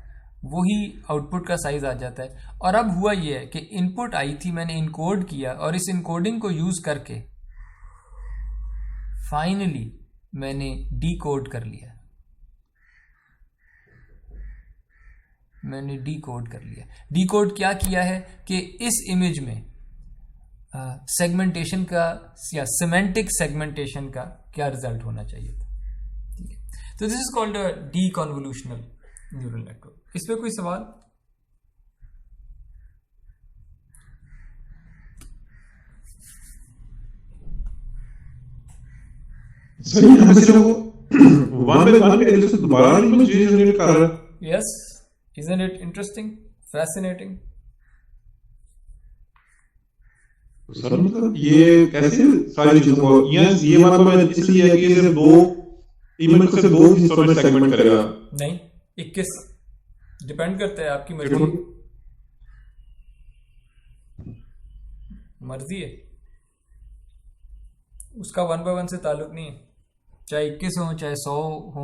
वही आउटपुट का साइज आ जाता है। और अब हुआ ये है कि इनपुट आई थी, मैंने इनकोड किया, और इस इनकोडिंग को यूज करके फाइनली मैंने डीकोड कर लिया, मैंने डीकोड कर लिया। डीकोड क्या किया है कि इस इमेज में सेगमेंटेशन का या सिमेंटिक सेगमेंटेशन का क्या रिजल्ट होना चाहिए था, ठीक है। तो this is called a D convolutional neural network. इस पे कोई सवाल? सर यहाँ पे सिर्फ वो 1/1 के एलिस दोबारा इमेज जनरेट कर रहा है। Yes, isn't it interesting, fascinating? Sir मतलब ये कैसे सारी चीजों को ये मतलब इसलिए है कि सिर्फ दो इमेज को सिर्फ दो हिस्सों में सेगमेंट करेगा? नहीं, 21 डिपेंड करता है आपकी मर्जी। मर्जी है उसका, 1 by 1 से ताल्लुक नहीं है, चाहे 21 हो चाहे 100 हो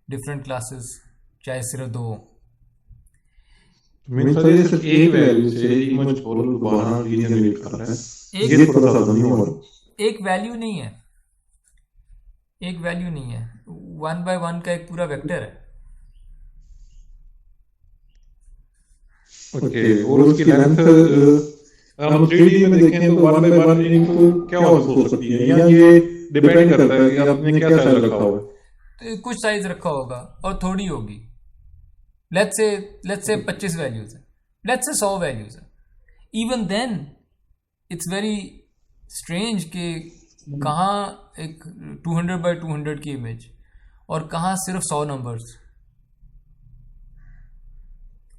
डिफरेंट क्लासेस, चाहे सिर्फ 2 हो। मीन सर ये सिर्फ एक वैल्यू से इमेज को दोबारा रीजनरेट कर रहा है, ये थोड़ा सा नहीं हो रहा। एक वैल्यू नहीं है, एक वैल्यू नहीं है, 1 by 1 का एक पूरा वेक्टर है। ओके, और उसकी लेंथ हम 3D में देखें तो 1 by 1 इनको क्या हो सकती है, या ये डिपेंड करता है कि आपने क्या साइज रखा हुआ है। तो कुछ साइज रखा होगा और थोड़ी होगी, लेट्स से 25 वैल्यूज है, लेट्स से 100 वैल्यूज है, even then it's very strange कि कहाँ एक 200 by 200 की इमेज और कहाँ सिर्फ 100 नंबर्स,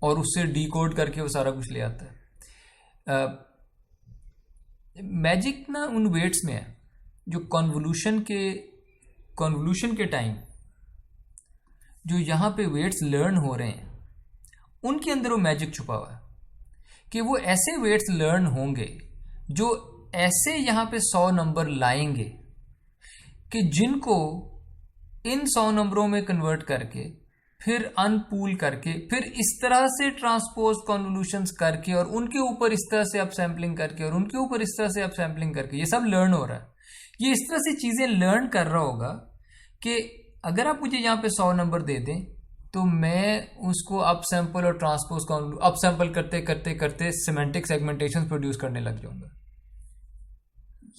और उससे डीकोड करके वो सारा कुछ ले आता है। मैजिक ना उन वेट्स में है जो कॉन्वोल्यूशन के टाइम जो यहाँ पे वेट्स लर्न हो रहे हैं उनके अंदर वो मैजिक छुपा हुआ है कि वो ऐसे वेट्स लर्न होंगे जो ऐसे यहाँ पे 100 नंबर लाएंगे कि जिनको इन 100 नंबरों में कन्वर्ट करके फिर अनपूल करके फिर इस तरह से ट्रांसपोज कॉन्वोल्यूशंस करके और उनके ऊपर इस तरह से अपसैम्पलिंग करके और उनके ऊपर इस तरह से अपसैम्पलिंग करके ये सब लर्न हो रहा है। ये इस तरह से चीज़ें लर्न कर रहा होगा कि अगर आप मुझे यहाँ पे 100 नंबर दे दें तो मैं उसको अपसैम्पल और ट्रांसपोज अपसैम्पल करते करते करते सिमेंटिक सेगमेंटेशन प्रोड्यूस करने लग जाऊंगा।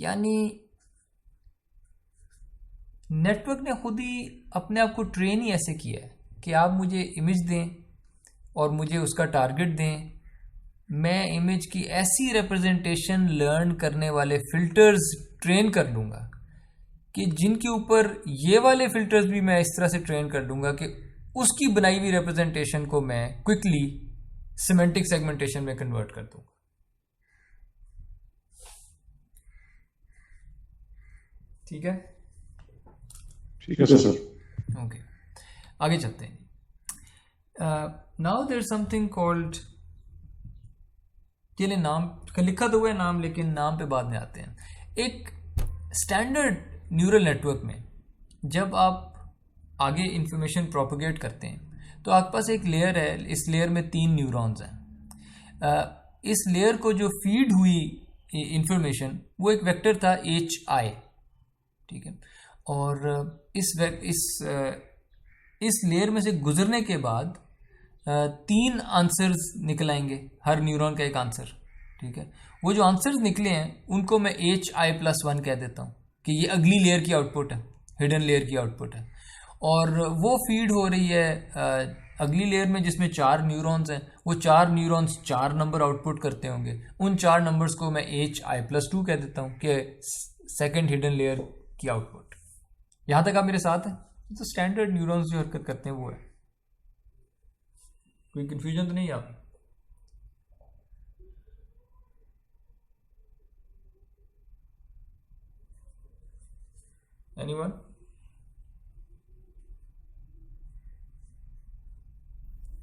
यानी नेटवर्क ने खुद ही अपने आप को ट्रेन ही ऐसे किया है कि आप मुझे इमेज दें और मुझे उसका टारगेट दें, मैं इमेज की ऐसी रिप्रेजेंटेशन लर्न करने वाले फिल्टर्स ट्रेन कर लूँगा कि जिनके ऊपर ये वाले फिल्टर्स भी मैं इस तरह से ट्रेन कर लूँगा कि उसकी बनाई हुई रिप्रेजेंटेशन को मैं क्विकली सिमेंटिक सेगमेंटेशन में कन्वर्ट कर दूँगा। ठीक है, ठीक है सर। ओके, आगे चलते हैं। नाउ देयर समथिंग कॉल्ड, चलिए नाम का लिखा तो हुआ है नाम, लेकिन नाम पे बाद में आते हैं। एक स्टैंडर्ड न्यूरल नेटवर्क में जब आप आगे इंफॉर्मेशन प्रोपोगेट करते हैं तो आपके पास एक लेयर है, इस लेयर में 3 न्यूरॉन्स हैं। इस लेयर को जो फीड हुई इंफॉर्मेशन वो एक वेक्टर था HI, ठीक है, और इस लेयर में से गुजरने के बाद 3 आंसर्स निकल आएंगे, हर न्यूरॉन का एक आंसर, ठीक है। वो जो आंसर्स निकले हैं उनको मैं HI+1 कह देता हूँ कि ये अगली लेयर की आउटपुट है, हिडन लेयर की आउटपुट है, और वो फीड हो रही है अगली लेयर में जिसमें 4 न्यूरॉन्स हैं। वो 4 न्यूरॉन्स 4 नंबर आउटपुट करते होंगे, उन 4 नंबर्स को मैं HI+2 कह देता हूँ कि सेकेंड हिडन लेयर की आउटपुट। यहाँ तक आप मेरे साथ हैं? तो स्टैंडर्ड न्यूरॉन्स जो हरकत करते हैं वो है। कोई कंफ्यूजन तो नहीं आप? एनीवन?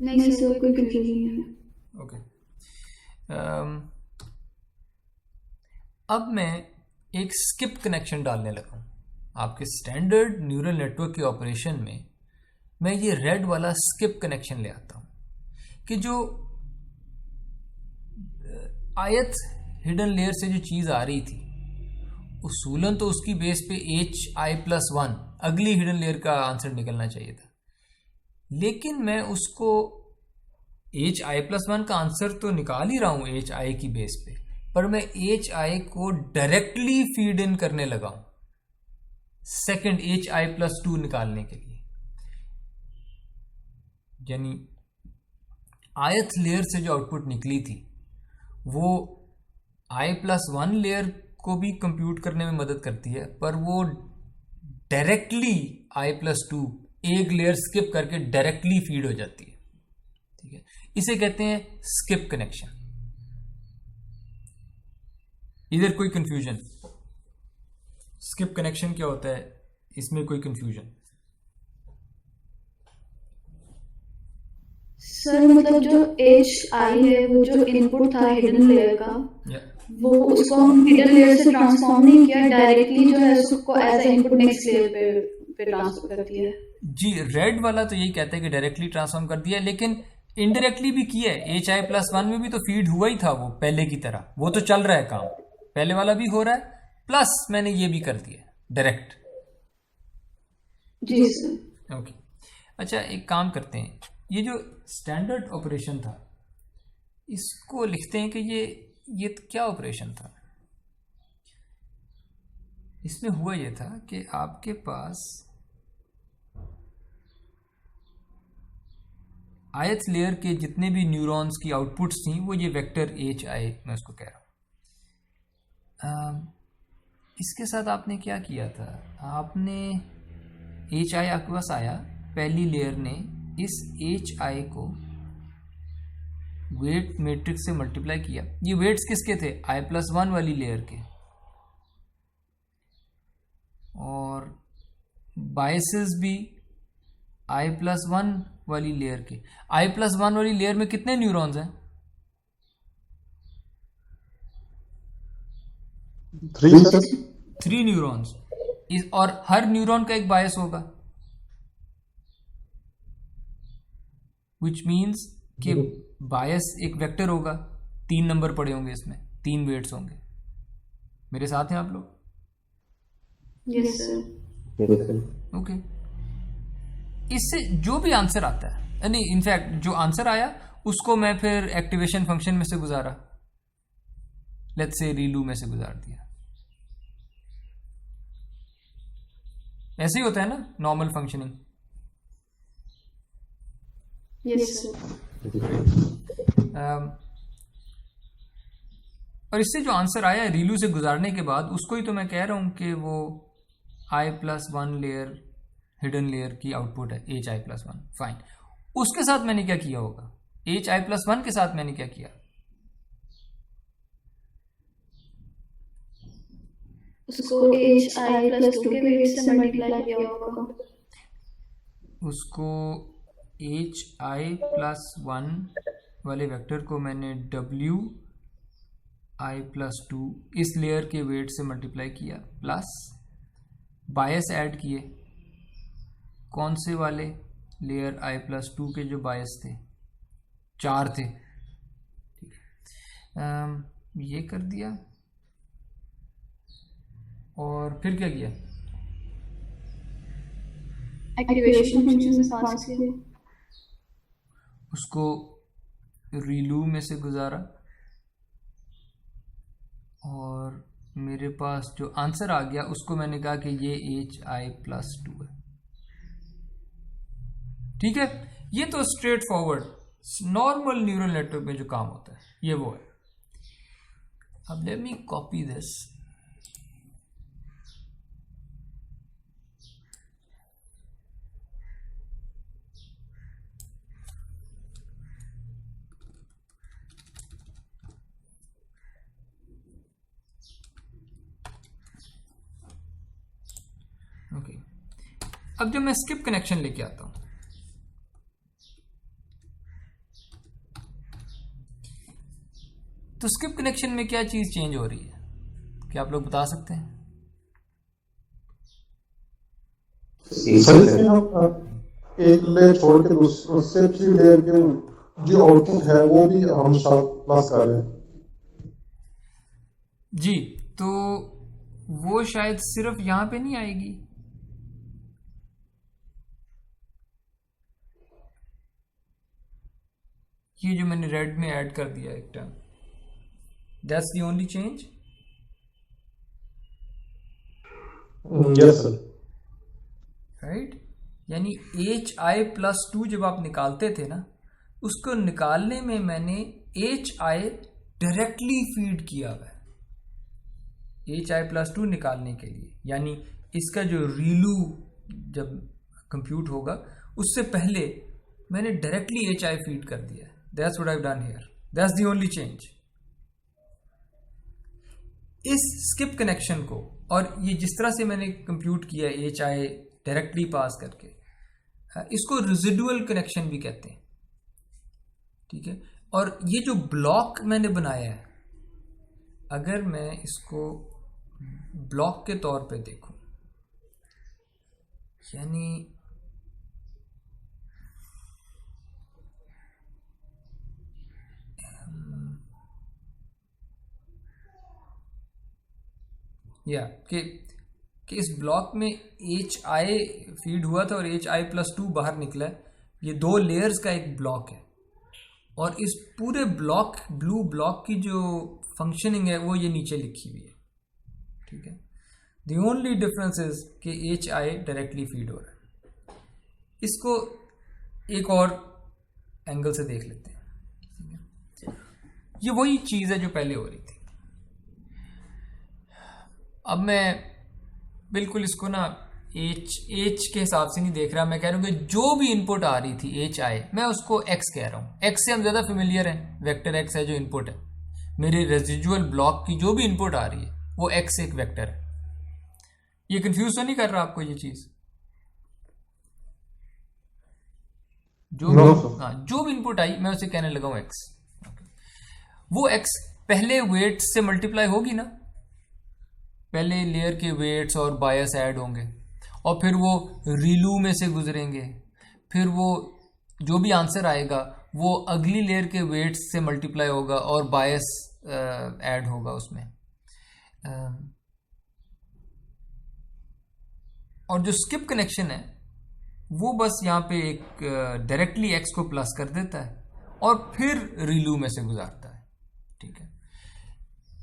नहीं सर, कोई कंफ्यूजन नहीं है। ओके, अब मैं एक स्किप कनेक्शन डालने लगा हूँ आपके स्टैंडर्ड न्यूरल नेटवर्क के ऑपरेशन में। मैं ये रेड वाला स्किप कनेक्शन ले आता हूँ कि जो आयत हिडन लेयर से जो चीज़ आ रही थी उसूलन तो उसकी बेस पे HI+1 अगली हिडन लेयर का आंसर निकलना चाहिए था, लेकिन मैं उसको HI+1 का आंसर तो निकाल ही रहा हूँ HI की बेस पे, पर मैं HI को डायरेक्टली फीड इन करने लगा हूँ सेकेंड HI+2 निकालने के लिए। यानी आयत लेयर से जो आउटपुट निकली थी वो I+1 लेयर को भी कंप्यूट करने में मदद करती है, पर वो डायरेक्टली I+2 एक लेयर स्किप करके डायरेक्टली फीड हो जाती है, ठीक है। इसे कहते हैं स्किप कनेक्शन। इधर कोई कंफ्यूजन? स्किप कनेक्शन क्या होता है, इसमें कोई कंफ्यूजन? सर मतलब जो एच आई है वो जो इनपुट था हिडन लेयर का, Yeah. वो उसको हम हिडन लेयर से ट्रांसफॉर्म नहीं किया, डायरेक्टली जो है उसको as a input next layer पे ट्रांसफर कर दिया है। जी, रेड वाला तो यही कहता है कि डायरेक्टली ट्रांसफॉर्म कर दिया, लेकिन इनडायरेक्टली भी किया है। HI+1 में भी तो फीड हुआ ही था वो पहले की तरह, वो तो चल रहा है काम, पहले वाला भी हो रहा है, प्लस मैंने ये भी कर दिया डायरेक्ट। जी सर। ओके, अच्छा एक काम करते हैं, ये जो स्टैंडर्ड ऑपरेशन था इसको लिखते हैं कि ये क्या ऑपरेशन था। इसमें हुआ ये था कि आपके पास आयत लेयर के जितने भी न्यूरॉन्स की आउटपुट्स थी वो ये वेक्टर HI मैं उसको कह रहा हूँ। इसके साथ आपने क्या किया था, आपने HI आपके पास आया, पहली लेयर ने इस HI को वेट मैट्रिक्स से मल्टीप्लाई किया। ये वेट्स किसके थे, I+1 वाली लेयर के, और बायसेस भी I+1 वाली लेयर के। I+1 वाली लेयर में कितने न्यूरॉन्स हैं, 3 सर। 3 न्यूरॉन्स, और हर न्यूरॉन का एक बायस होगा, विच मीन्स कि बायस एक वेक्टर होगा, 3 नंबर पड़े होंगे इसमें, 3 वेट्स होंगे। मेरे साथ हैं आप लोग? Yes sir. ओके, इससे जो भी आंसर आता है, यानी इनफैक्ट जो आंसर आया उसको मैं फिर एक्टिवेशन फंक्शन में से गुजारा, लेट्स से रीलू में से गुजार दिया। ऐसे ही होता है ना नॉर्मल फंक्शनिंग। Yes sir. और इससे जो आंसर आया रीलू से गुजारने के बाद उसको ही तो मैं कह रहा हूं कि वो I+1 लेयर हिडन लेयर की आउटपुट है, HI+1। फाइन, उसके साथ मैंने क्या किया होगा, HI+1 के साथ मैंने क्या किया, उसको HI+2 के वेट से मल्टीप्लाई किया होगा। उसको HI+1 वाले वेक्टर को मैंने WI+2 इस लेयर के वेट से मल्टीप्लाई किया, प्लस बायस ऐड किए, कौन से वाले, लेयर I+2 के जो बायस थे 4 थे, ठीक है। ये कर दिया, और फिर क्या किया, एक्टिवेशन फंक्शन में पास किया, उसको रीलू में से गुजारा, और मेरे पास जो आंसर आ गया उसको मैंने कहा कि ये HI+2 है। ठीक है, ये तो straight forward normal neural network में जो काम होता है ये वो है। अब let me copy this, okay. अब जब मैं स्किप कनेक्शन लेके आता हूं, तो स्किप कनेक्शन में क्या चीज चेंज हो रही है, क्या आप लोग बता सकते हैं? सर इसमें हम एक लेयर छोड़ के उससे पिछली लेयर के जो आउटपुट है वो भी हम पास कर रहे हैं। जी, तो वो शायद सिर्फ यहां पे नहीं आएगी, ये जो मैंने रेड में ऐड कर दिया एक term, that's the only change. Yes sir. Right, यानी HI+2 जब आप निकालते थे ना, उसको निकालने में मैंने HI डायरेक्टली फीड किया हुआ है HI+2 निकालने के लिए, यानी इसका जो रीलू जब कंप्यूट होगा उससे पहले मैंने डायरेक्टली HI फीड कर दिया है। That's what I have done here, that's the only change. इस स्किप कनेक्शन को, और ये जिस तरह से मैंने कंप्यूट किया HI डायरेक्टली पास करके, इसको रेजिडुअल कनेक्शन भी कहते हैं। ठीक है। और ये जो ब्लॉक मैंने बनाया है, अगर मैं इसको ब्लॉक के तौर पे देखूं, यानी कि इस ब्लॉक में HI फीड हुआ था और HI+2 बाहर निकला है। ये 2 लेयर्स का एक ब्लॉक है और इस पूरे ब्लॉक, ब्लू ब्लॉक की जो फंक्शनिंग है वो ये नीचे लिखी हुई है, ठीक है। द ओनली डिफरेंस इज कि HI डायरेक्टली फीड हो रहा है। इसको एक और एंगल से देख लेते हैं, ठीक है। ये वही चीज़ है जो पहले हो रही थी। अब मैं बिल्कुल इसको ना H के हिसाब से नहीं देख रहा, मैं कह रहा हूँ कि जो भी इनपुट आ रही थी HI, मैं उसको X कह रहा हूँ। X से हम ज़्यादा फेमिलियर हैं, वेक्टर X है जो इनपुट है। मेरे रेजिडुअल ब्लॉक की जो भी इनपुट आ रही है वो X एक वेक्टर है। ये कंफ्यूज तो नहीं कर रहा आपको ये चीज़? जो भी इनपुट आई मैं उसे कहने लगा हूँ X। वो X पहले वेट से मल्टीप्लाई होगी ना, पहले लेयर के वेट्स और बायस ऐड होंगे और फिर वो रीलू में से गुजरेंगे, फिर वो जो भी आंसर आएगा वो अगली लेयर के वेट्स से मल्टीप्लाई होगा और बायस ऐड होगा उसमें। और जो स्किप कनेक्शन है वो बस यहाँ पे एक डायरेक्टली X को प्लस कर देता है और फिर रीलू में से गुजारता है, ठीक है।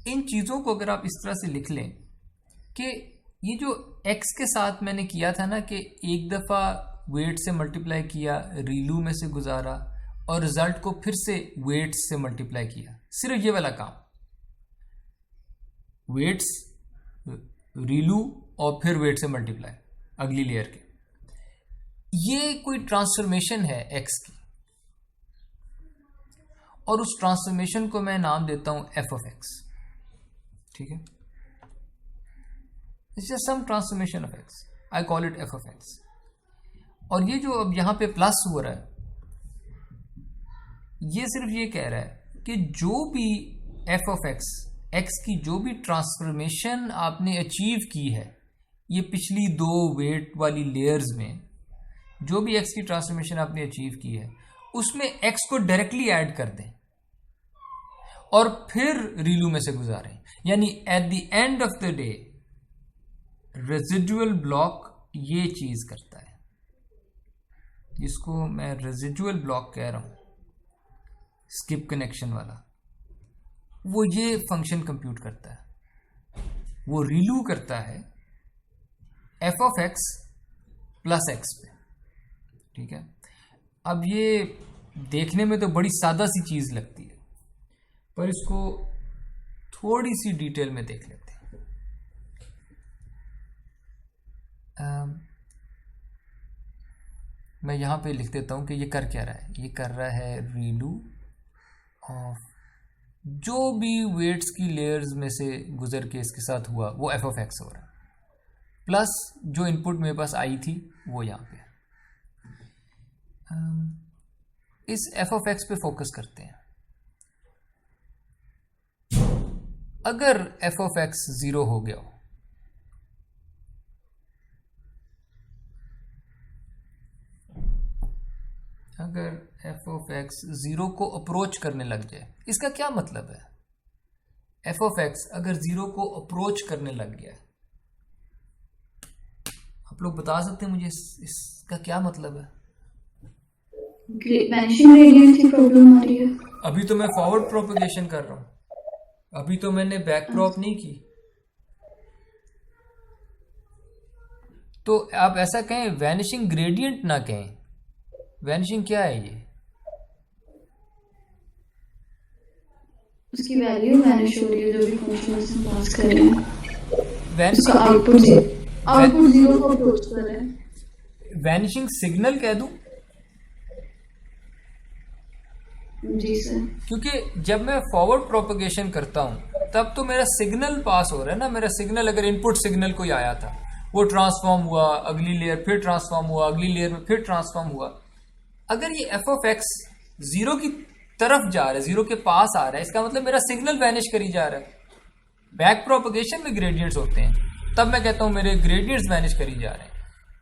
इन चीज़ों को अगर आप इस तरह से लिख लें कि ये जो X के साथ मैंने किया था ना कि एक दफ़ा वेट से मल्टीप्लाई किया, रीलू में से गुजारा और रिजल्ट को फिर से वेट्स से मल्टीप्लाई किया, सिर्फ ये वाला काम, वेट्स, रीलू और फिर वेट से मल्टीप्लाई अगली लेयर के, ये कोई ट्रांसफॉर्मेशन है X की और उस ट्रांसफॉर्मेशन को मैं नाम देता हूं f(x), ठीक है। It's just some transformation of X. I call it f(x). और ये जो अब यहाँ पे प्लस हो रहा है, ये सिर्फ ये कह रहा है कि जो भी f(x), X की जो भी ट्रांसफॉर्मेशन आपने अचीव की है, ये पिछली 2 वेट वाली लेयर्स में जो भी X की ट्रांसफॉर्मेशन आपने अचीव की है, उसमें X को डायरेक्टली ऐड कर दें और फिर रीलू में से गुजारें। यानी at the end of the day residual block ये चीज करता है, जिसको मैं रेजिडुअल ब्लॉक कह रहा हूं, स्किप कनेक्शन वाला, वो ये फंक्शन कंप्यूट करता है। वो रीलू करता है f(x) + x पे, ठीक है। अब ये देखने में तो बड़ी सादा सी चीज लगती है, पर इसको थोड़ी सी डिटेल में देख लेते हैं। मैं यहाँ पे लिख देता हूँ कि ये कर क्या रहा है। ये कर रहा है रीलू ऑफ जो भी वेट्स की लेयर्स में से गुजर के इसके साथ हुआ वो f(x) हो रहा है, प्लस जो इनपुट मेरे पास आई थी वो यहाँ पे। इस f(x) पे फोकस करते हैं। अगर f(x) 0 हो गया हो, अगर f(x) 0 को अप्रोच करने लग जाए, इसका क्या मतलब है? f(x) अगर 0 को अप्रोच करने लग गया, आप लोग बता सकते हैं मुझे इसका क्या मतलब है? वैनिशिंग ग्रेडियंट की प्रॉब्लम आ रही है। अभी तो मैं फॉरवर्ड प्रोपगेशन कर रहा हूं, अभी तो मैंने बैक प्रॉप नहीं की। तो आप ऐसा कहें, वैनिशिंग ग्रेडियंट ना कहें। वैनिशिंग क्या है? ये उसकी वैल्यू वैनिश हो रही है, जो भी फंक्शन हम पास कर रहे हैं, उसका आउटपुट 0 को अप्रोच कर रहा है। वैनिशिंग सिग्नल कह दूं? जी सर। क्योंकि जब मैं फॉरवर्ड प्रोपगेशन करता हूं तब तो मेरा सिग्नल पास हो रहा है ना। मेरा सिग्नल, अगर इनपुट सिग्नल कोई आया था, वो ट्रांसफॉर्म हुआ, अगली लेयर फिर ट्रांसफॉर्म हुआ, अगली लेयर में फिर ट्रांसफॉर्म हुआ। अगर ये f(x) 0 की तरफ जा रहा है, जीरो के पास आ रहा है, इसका मतलब मेरा सिग्नल वैनिश करी जा रहा है। बैक प्रोपगेशन में ग्रेडियंट्स होते हैं, तब मैं कहता हूँ मेरे ग्रेडियंट्स वैनिश करी जा रहे हैं।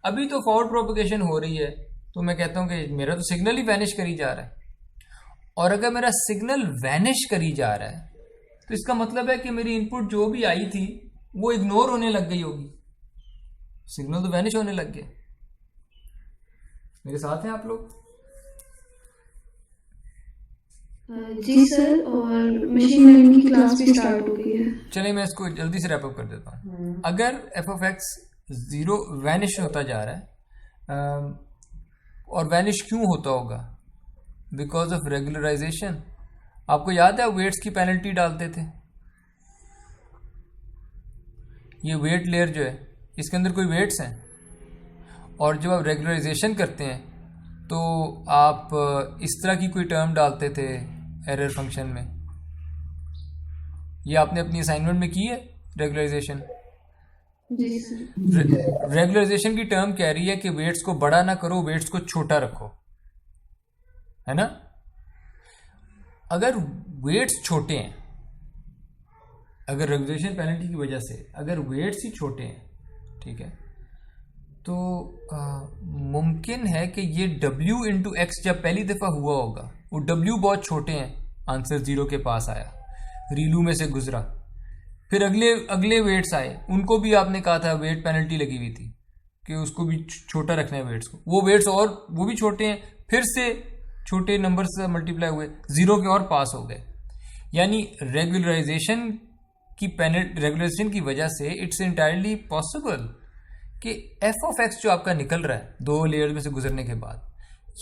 अभी तो फॉरवर्ड प्रोपगेशन हो रही है, तो मैं कहता हूँ कि मेरा तो सिग्नल ही वैनिश करी जा रहा है। और अगर मेरा सिग्नल वैनिश करी जा रहा है तो इसका मतलब है कि मेरी इनपुट जो भी आई थी वो इग्नोर होने लग गई होगी, सिग्नल तो वैनिश होने लग गया। मेरे साथ हैं आप लोग? जी सर, और मशीन लर्निंग की क्लास भी स्टार्ट हो गई है। चलिए मैं इसको जल्दी से रैप अप कर देता हूँ। अगर f of x zero vanish होता जा रहा है, और वैनिश क्यों होता होगा? Because of regularisation. आपको याद है वेट्स की पेनल्टी डालते थे, ये वेट लेयर जो है इसके अंदर कोई वेट्स हैं, और जब आप रेगुलराइजेशन करते हैं तो आप इस तरह की कोई टर्म डालते थे एरर फंक्शन में। ये आपने अपनी असाइनमेंट में की है रेगुलराइजेशन। जी सर। रेगुलराइजेशन की टर्म कह रही है कि वेट्स को बड़ा ना करो, वेट्स को छोटा रखो, है ना? अगर वेट्स छोटे हैं, अगर रेगुलेशन पेनल्टी की वजह से अगर वेट्स ही छोटे हैं, ठीक है, तो मुमकिन है कि ये W इंटू एक्स जब पहली दफ़ा हुआ होगा, वो W बहुत छोटे हैं, आंसर जीरो के पास आया, रीलू में से गुजरा, फिर अगले वेट्स आए, उनको भी आपने कहा था वेट पेनल्टी लगी हुई थी कि उसको भी छोटा रखना है वेट्स को, वो वेट्स और वो भी छोटे हैं, फिर से छोटे नंबर से मल्टीप्लाई हुए, जीरो के और पास हो गए। यानी रेगुलराइजेशन की वजह से इट्स इंटायरली पॉसिबल कि एफ ऑफ एक्स जो आपका निकल रहा है दो लेयर में से गुजरने के बाद,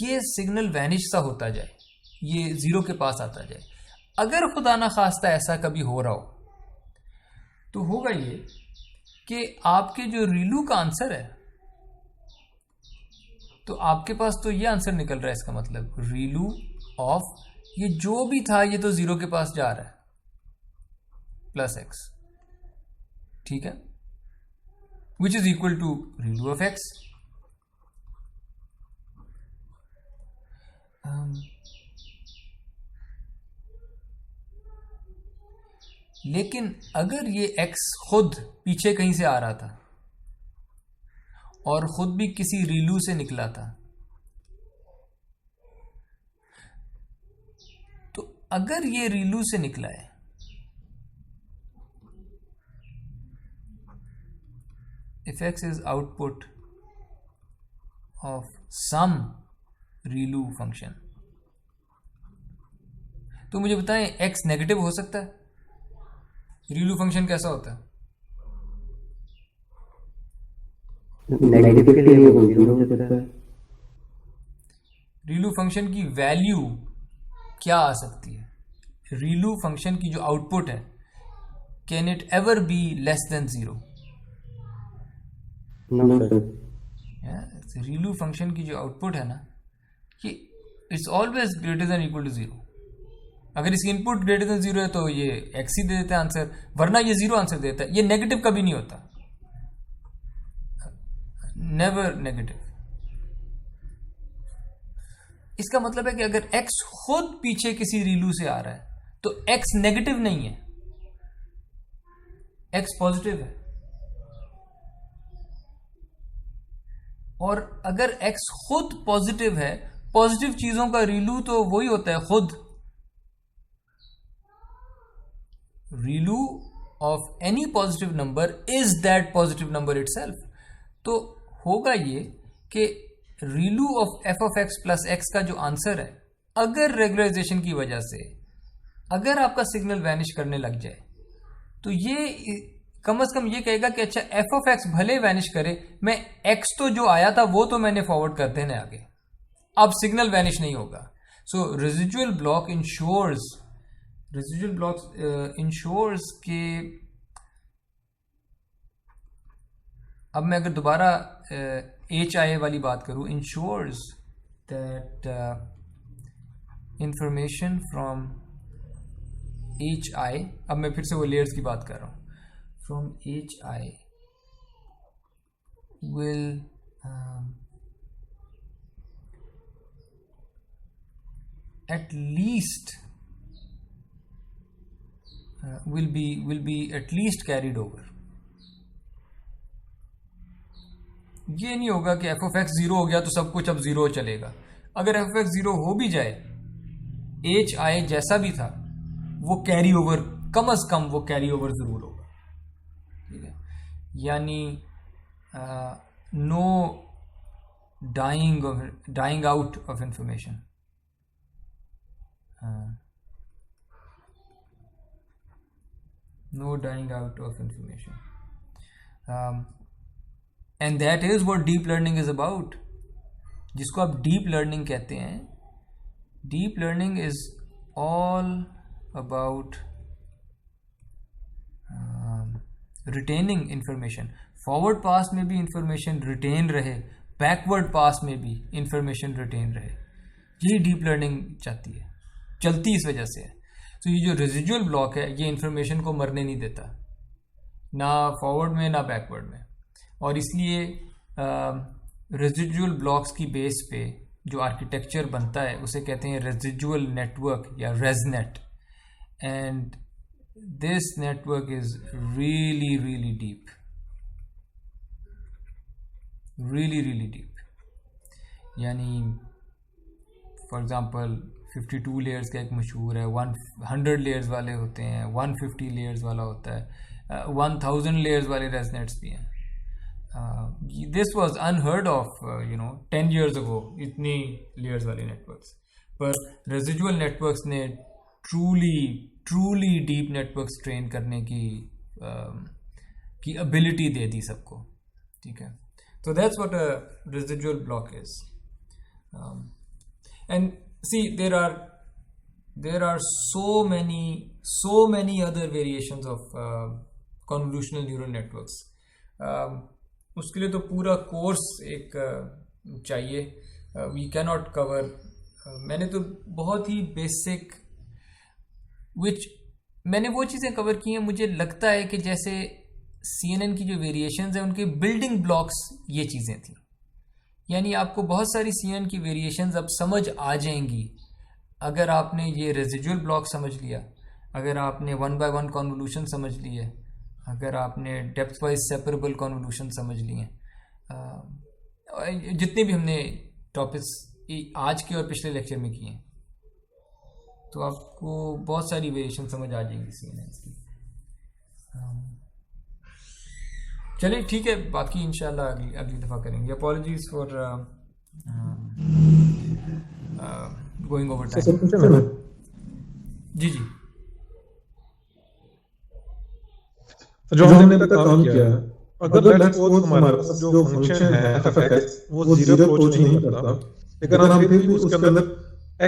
ये सिग्नल वैनिश सा होता जाए, ये जीरो के पास आता जाए। अगर खुदा ना खास्ता ऐसा कभी हो रहा हो तो होगा ये कि आपके जो रीलू का आंसर है, तो आपके पास तो ये आंसर निकल रहा है, इसका मतलब रीलू ऑफ ये जो भी था ये तो जीरो के पास जा रहा है प्लस एक्स, ठीक है, which is equal to ReLU of x. लेकिन अगर ये x खुद पीछे कहीं से आ रहा था और खुद भी किसी रीलू से निकला था, तो अगर ये रीलू से निकला है, if x is output of some ReLU function, तो मुझे बताएं x नेगेटिव हो सकता है? रीलू फंक्शन कैसा होता है? नेगेटिव के लिए वो जीरो हो जाता है। रीलू फंक्शन की वैल्यू क्या आ सकती है? रीलू फंक्शन की जो आउटपुट है, can it ever be less than zero? No sir. ReLU function की जो आउटपुट है ना, कि it's always greater than equal to zero. अगर इसकी इनपुट ग्रेटर देन जीरो है तो ये एक्स ही दे देता है आंसर, वरना ये जीरो आंसर देता है। ये नेगेटिव कभी नहीं होता, नेवर नेगेटिव। इसका मतलब है कि अगर x खुद पीछे किसी रीलू से आ रहा है तो x नेगेटिव नहीं है, x पॉजिटिव है। और अगर x खुद पॉजिटिव है, पॉजिटिव चीजों का रीलू तो वही होता है खुद। ReLU of any positive number is that positive number itself. तो होगा ये कि ReLU of f of x plus x का जो आंसर है, अगर रेगुलराइजेशन की वजह से अगर आपका सिग्नल वैनिश करने लग जाए, तो ये कम से कम ये कहेगा कि अच्छा एफ ऑफ एक्स भले वैनिश करे, मैं एक्स तो जो आया था वो तो मैंने फॉरवर्ड कर देना आगे, अब सिग्नल वैनिश नहीं होगा। सो रेजिडुअल ब्लॉक इंश्योर्स के, अब मैं अगर दोबारा HI वाली बात करूं, ensures that information from HI, अब मैं फिर से वो लेयर्स की बात कर रहा हूं, from HI will at least will be at least carried over. ये नहीं होगा कि एफ ऑफ एक्स जीरो हो गया तो सब कुछ अब जीरो चलेगा. अगर एफ ऑफ एक्स जीरो हो भी जाए, एच आई जैसा भी था वो कैरी ओवर, कम अज कम वो कैरी ओवर जरूर होगा. ठीक है, यानी no dying out of information. No dying out of information. And that is what deep learning is about. जिसको आप deep learning कहते हैं. Deep learning is all about retaining information. Forward pass में भी information retain रहे, backward pass में भी information retain रहे. यही deep learning चाहती है, चलती इस वजह से है. तो ये जो रेजिजुअल ब्लॉक है ये इंफॉर्मेशन को मरने नहीं देता, ना फॉरवर्ड में ना बैकवर्ड में. और इसलिए रेजिजुअल ब्लॉक्स की बेस पे जो आर्किटेक्चर बनता है उसे कहते हैं रेजिजुअल नेटवर्क या resonate. And this network is really really deep, really really deep. यानी फॉर एग्जांपल 52 लेयर्स का एक मशहूर है, 100 लेयर्स वाले होते हैं, 150 लेयर्स वाला होता है, 1000 लेयर्स वाले रेजनेट्स भी हैं. This was unheard of 10 years ago, इतनी लेयर्स वाले नेटवर्क्स. पर रेजिजुअल नेटवर्क्स ने ट्रूली डीप नेटवर्क्स ट्रेन करने की एबिलिटी दे दी सबको. ठीक है, तो that's what a residual block is. And see, there are so many other variations of convolutional neural networks. उसके लिए तो पूरा कोर्स एक चाहिए. We cannot cover. मैंने तो बहुत ही बेसिक मैंने वो चीज़ें कवर की हैं. मुझे लगता है कि जैसे CNN की जो वेरिएशंस हैं उनके बिल्डिंग ब्लॉक्स ये चीज़ें थी. यानी आपको बहुत सारी CNN की वेरिएशंस अब समझ आ जाएंगी अगर आपने ये रेजिजुअल ब्लॉक समझ लिया, अगर आपने 1 by 1 कॉन्वोल्यूशन समझ लिए, अगर आपने डेप्थ वाइज सेपरेबल कॉन्वोल्यूशन समझ लिए. जितने भी हमने टॉपिक्स आज के और पिछले लेक्चर में किए, तो आपको बहुत सारी वेरिएशन समझ आ जाएंगी CNN की. चलिए ठीक है, बाकी इंशाल्लाह अगली दफ़ा करेंगे. Apologies for going over time. जी. तो जो हमने तक काम किया, अगर लेट्स सपोज हमारे पास जो फंक्शन है fx वो जीरो अप्रोच नहीं करता, लेकिन हम फिर भी उसके अंदर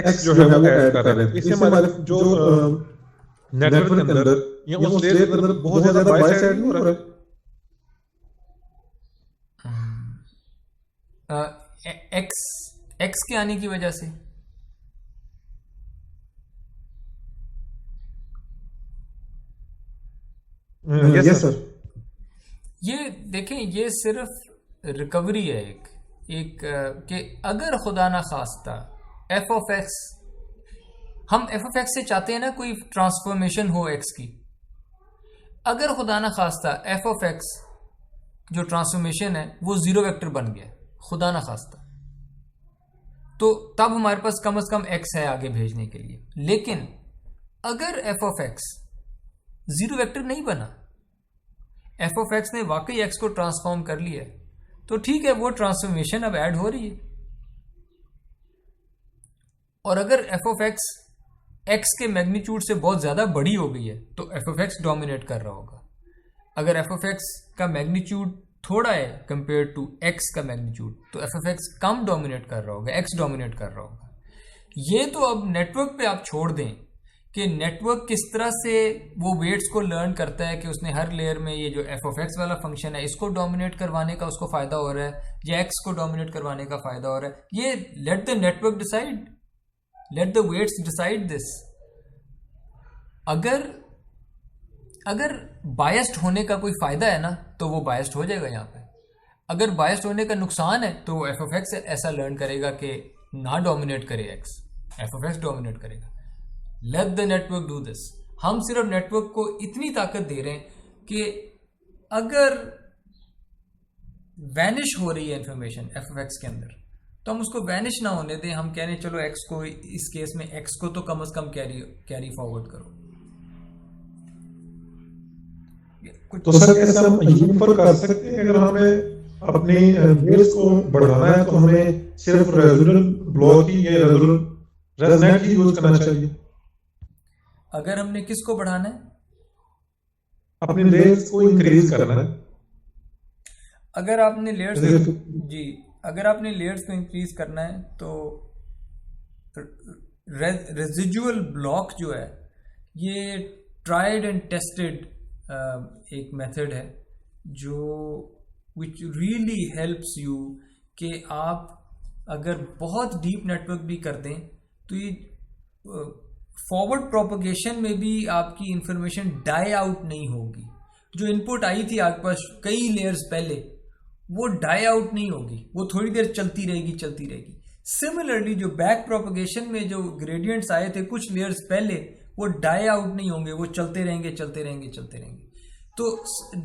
x जो है वो ऐड कर रहे हैं, इससे हमारे जो नेटवर्क के अंदर या उस लेयर के अंदर बहुत ज्यादा बायस ऐड नहीं हो रहा है. एक्स के आने की वजह से यस सर. ये देखें, ये सिर्फ रिकवरी है एक कि अगर खुदा ना खास्ता एफ ऑफ एक्स, हम एफ ऑफ एक्स से चाहते हैं ना कोई ट्रांसफॉर्मेशन हो एक्स की. अगर खुदा ना खास्ता एफ ऑफ एक्स जो ट्रांसफॉर्मेशन है वो जीरो वेक्टर बन गया, खुदा ना खास्ता, तो तब हमारे पास कम से कम एक्स है आगे भेजने के लिए. लेकिन अगर f of x zero vector नहीं बना, एफ ऑफ एक्स ने वाकई एक्स को ट्रांसफॉर्म कर लिया, तो ठीक है, वो ट्रांसफॉर्मेशन अब ऐड हो रही है. और अगर एफ ऑफ एक्स एक्स के मैग्नीट्यूड से बहुत ज्यादा बड़ी हो गई है तो एफ ऑफ एक्स डोमिनेट कर रहा होगा. अगर एफ ऑफ एक्स का मैग्नीट्यूड थोड़ा है कंपेयर टू एक्स का मैग्नीट्यूड, तो F of x come dominate कर रहा होगा, एक्स डोमिनेट कर रहा होगा. ये तो अब नेटवर्क पे आप छोड़ दें कि नेटवर्क किस तरह से वो वेट्स को लर्न करता है कि उसने हर लेयर में ये जो एफ ऑफ एक्स वाला फंक्शन है इसको डोमिनेट करवाने का उसको फायदा हो रहा है या एक्स को डोमिनेट करवाने का फायदा हो रहा है. ये let the network decide, let the weights decide this. अगर बायस्ड होने का कोई फायदा है ना तो वो बायस्ड हो जाएगा यहाँ पे. अगर बायस्ड होने का नुकसान है तो एफ ऑफ एक्स ऐसा लर्न करेगा कि ना डोमिनेट करे एक्स, FFX डोमिनेट करेगा। Late the network do this. हम सिर्फ नेटवर्क को इतनी ताकत दे रहे हैं कि अगर वैनिश हो रही है इंफॉर्मेशन FFX के अंदर, तो हम उसको वैनिश ना होने दें। हम कह रहे हैं चलो x को, इस केस में x को तो कम से कम कैरी फॉरवर्ड करो। तो सर कैसे हम ये पर कर सकते हैं, अगर हमें अपनी वेट्स को बढ़ाना है तो हमें सिर्फ रेजोनेंट ब्लॉक ही या रेजोनेंट ही यूज करना चाहिए? अगर हमने किसको बढ़ाना है? अपनी लेयर्स को इंक्रीज करना है। अगर आपने लेयर्स जी, अगर आपने लेयर्स को इंक्रीज करना है तो रेजिडुअल ब्लॉक जो है ये ट्राइड एंड टेस्टेड एक मेथड है जो विच रियली हेल्प्स यू कि आप अगर बहुत डीप नेटवर्क भी कर दें तो ये फॉरवर्ड प्रोपगेशन में भी आपकी इंफॉर्मेशन डाई आउट नहीं होगी। जो इनपुट आई थी आपके पास कई लेयर्स पहले, वो डाई आउट नहीं होगी, वो थोड़ी देर चलती रहेगी। सिमिलरली जो बैक प्रोपगेशन में जो ग्रेडियंट्स आए थे कुछ लेयर्स पहले, वो डाई आउट नहीं होंगे, वो चलते रहेंगे। तो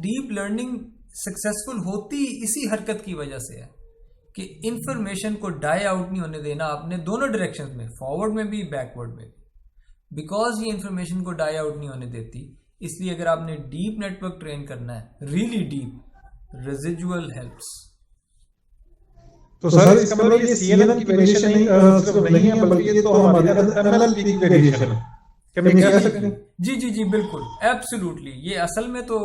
डीप लर्निंग सक्सेसफुल होती इसी हरकत की वजह से है कि इंफॉर्मेशन को डाई आउट नहीं होने देना आपने, दोनों डायरेक्शंस में, फॉरवर्ड में भी बैकवर्ड में भी। बिकॉज ये इंफॉर्मेशन को डाई आउट नहीं होने देती, इसलिए अगर आपने डीप नेटवर्क ट्रेन करना है, रियली डीप, रेजिडुअल हेल्प्स। तो सर इसका मतलब ये CNN की वेरिएशन सिर्फ नहीं है, बल्कि ये तो हमारे MLP की वेरिएशन है, क्या मैं कह सकता हूं? जी बिल्कुल, एब्सोल्युटली। ये असल में तो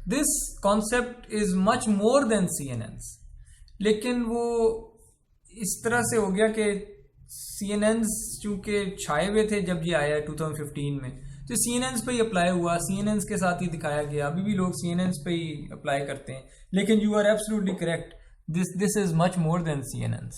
this concept is much more than CNNs, लेकिन वो इस तरह से हो गया कि CNNs चूंकि छाए हुए थे जब ये आया 2015 में, तो CNNs पे ही अप्लाई हुआ, CNNs के साथ ही दिखाया गया। अभी भी लोग CNNs पे ही अप्लाई करते हैं, लेकिन you are absolutely correct, this is much more than CNNs।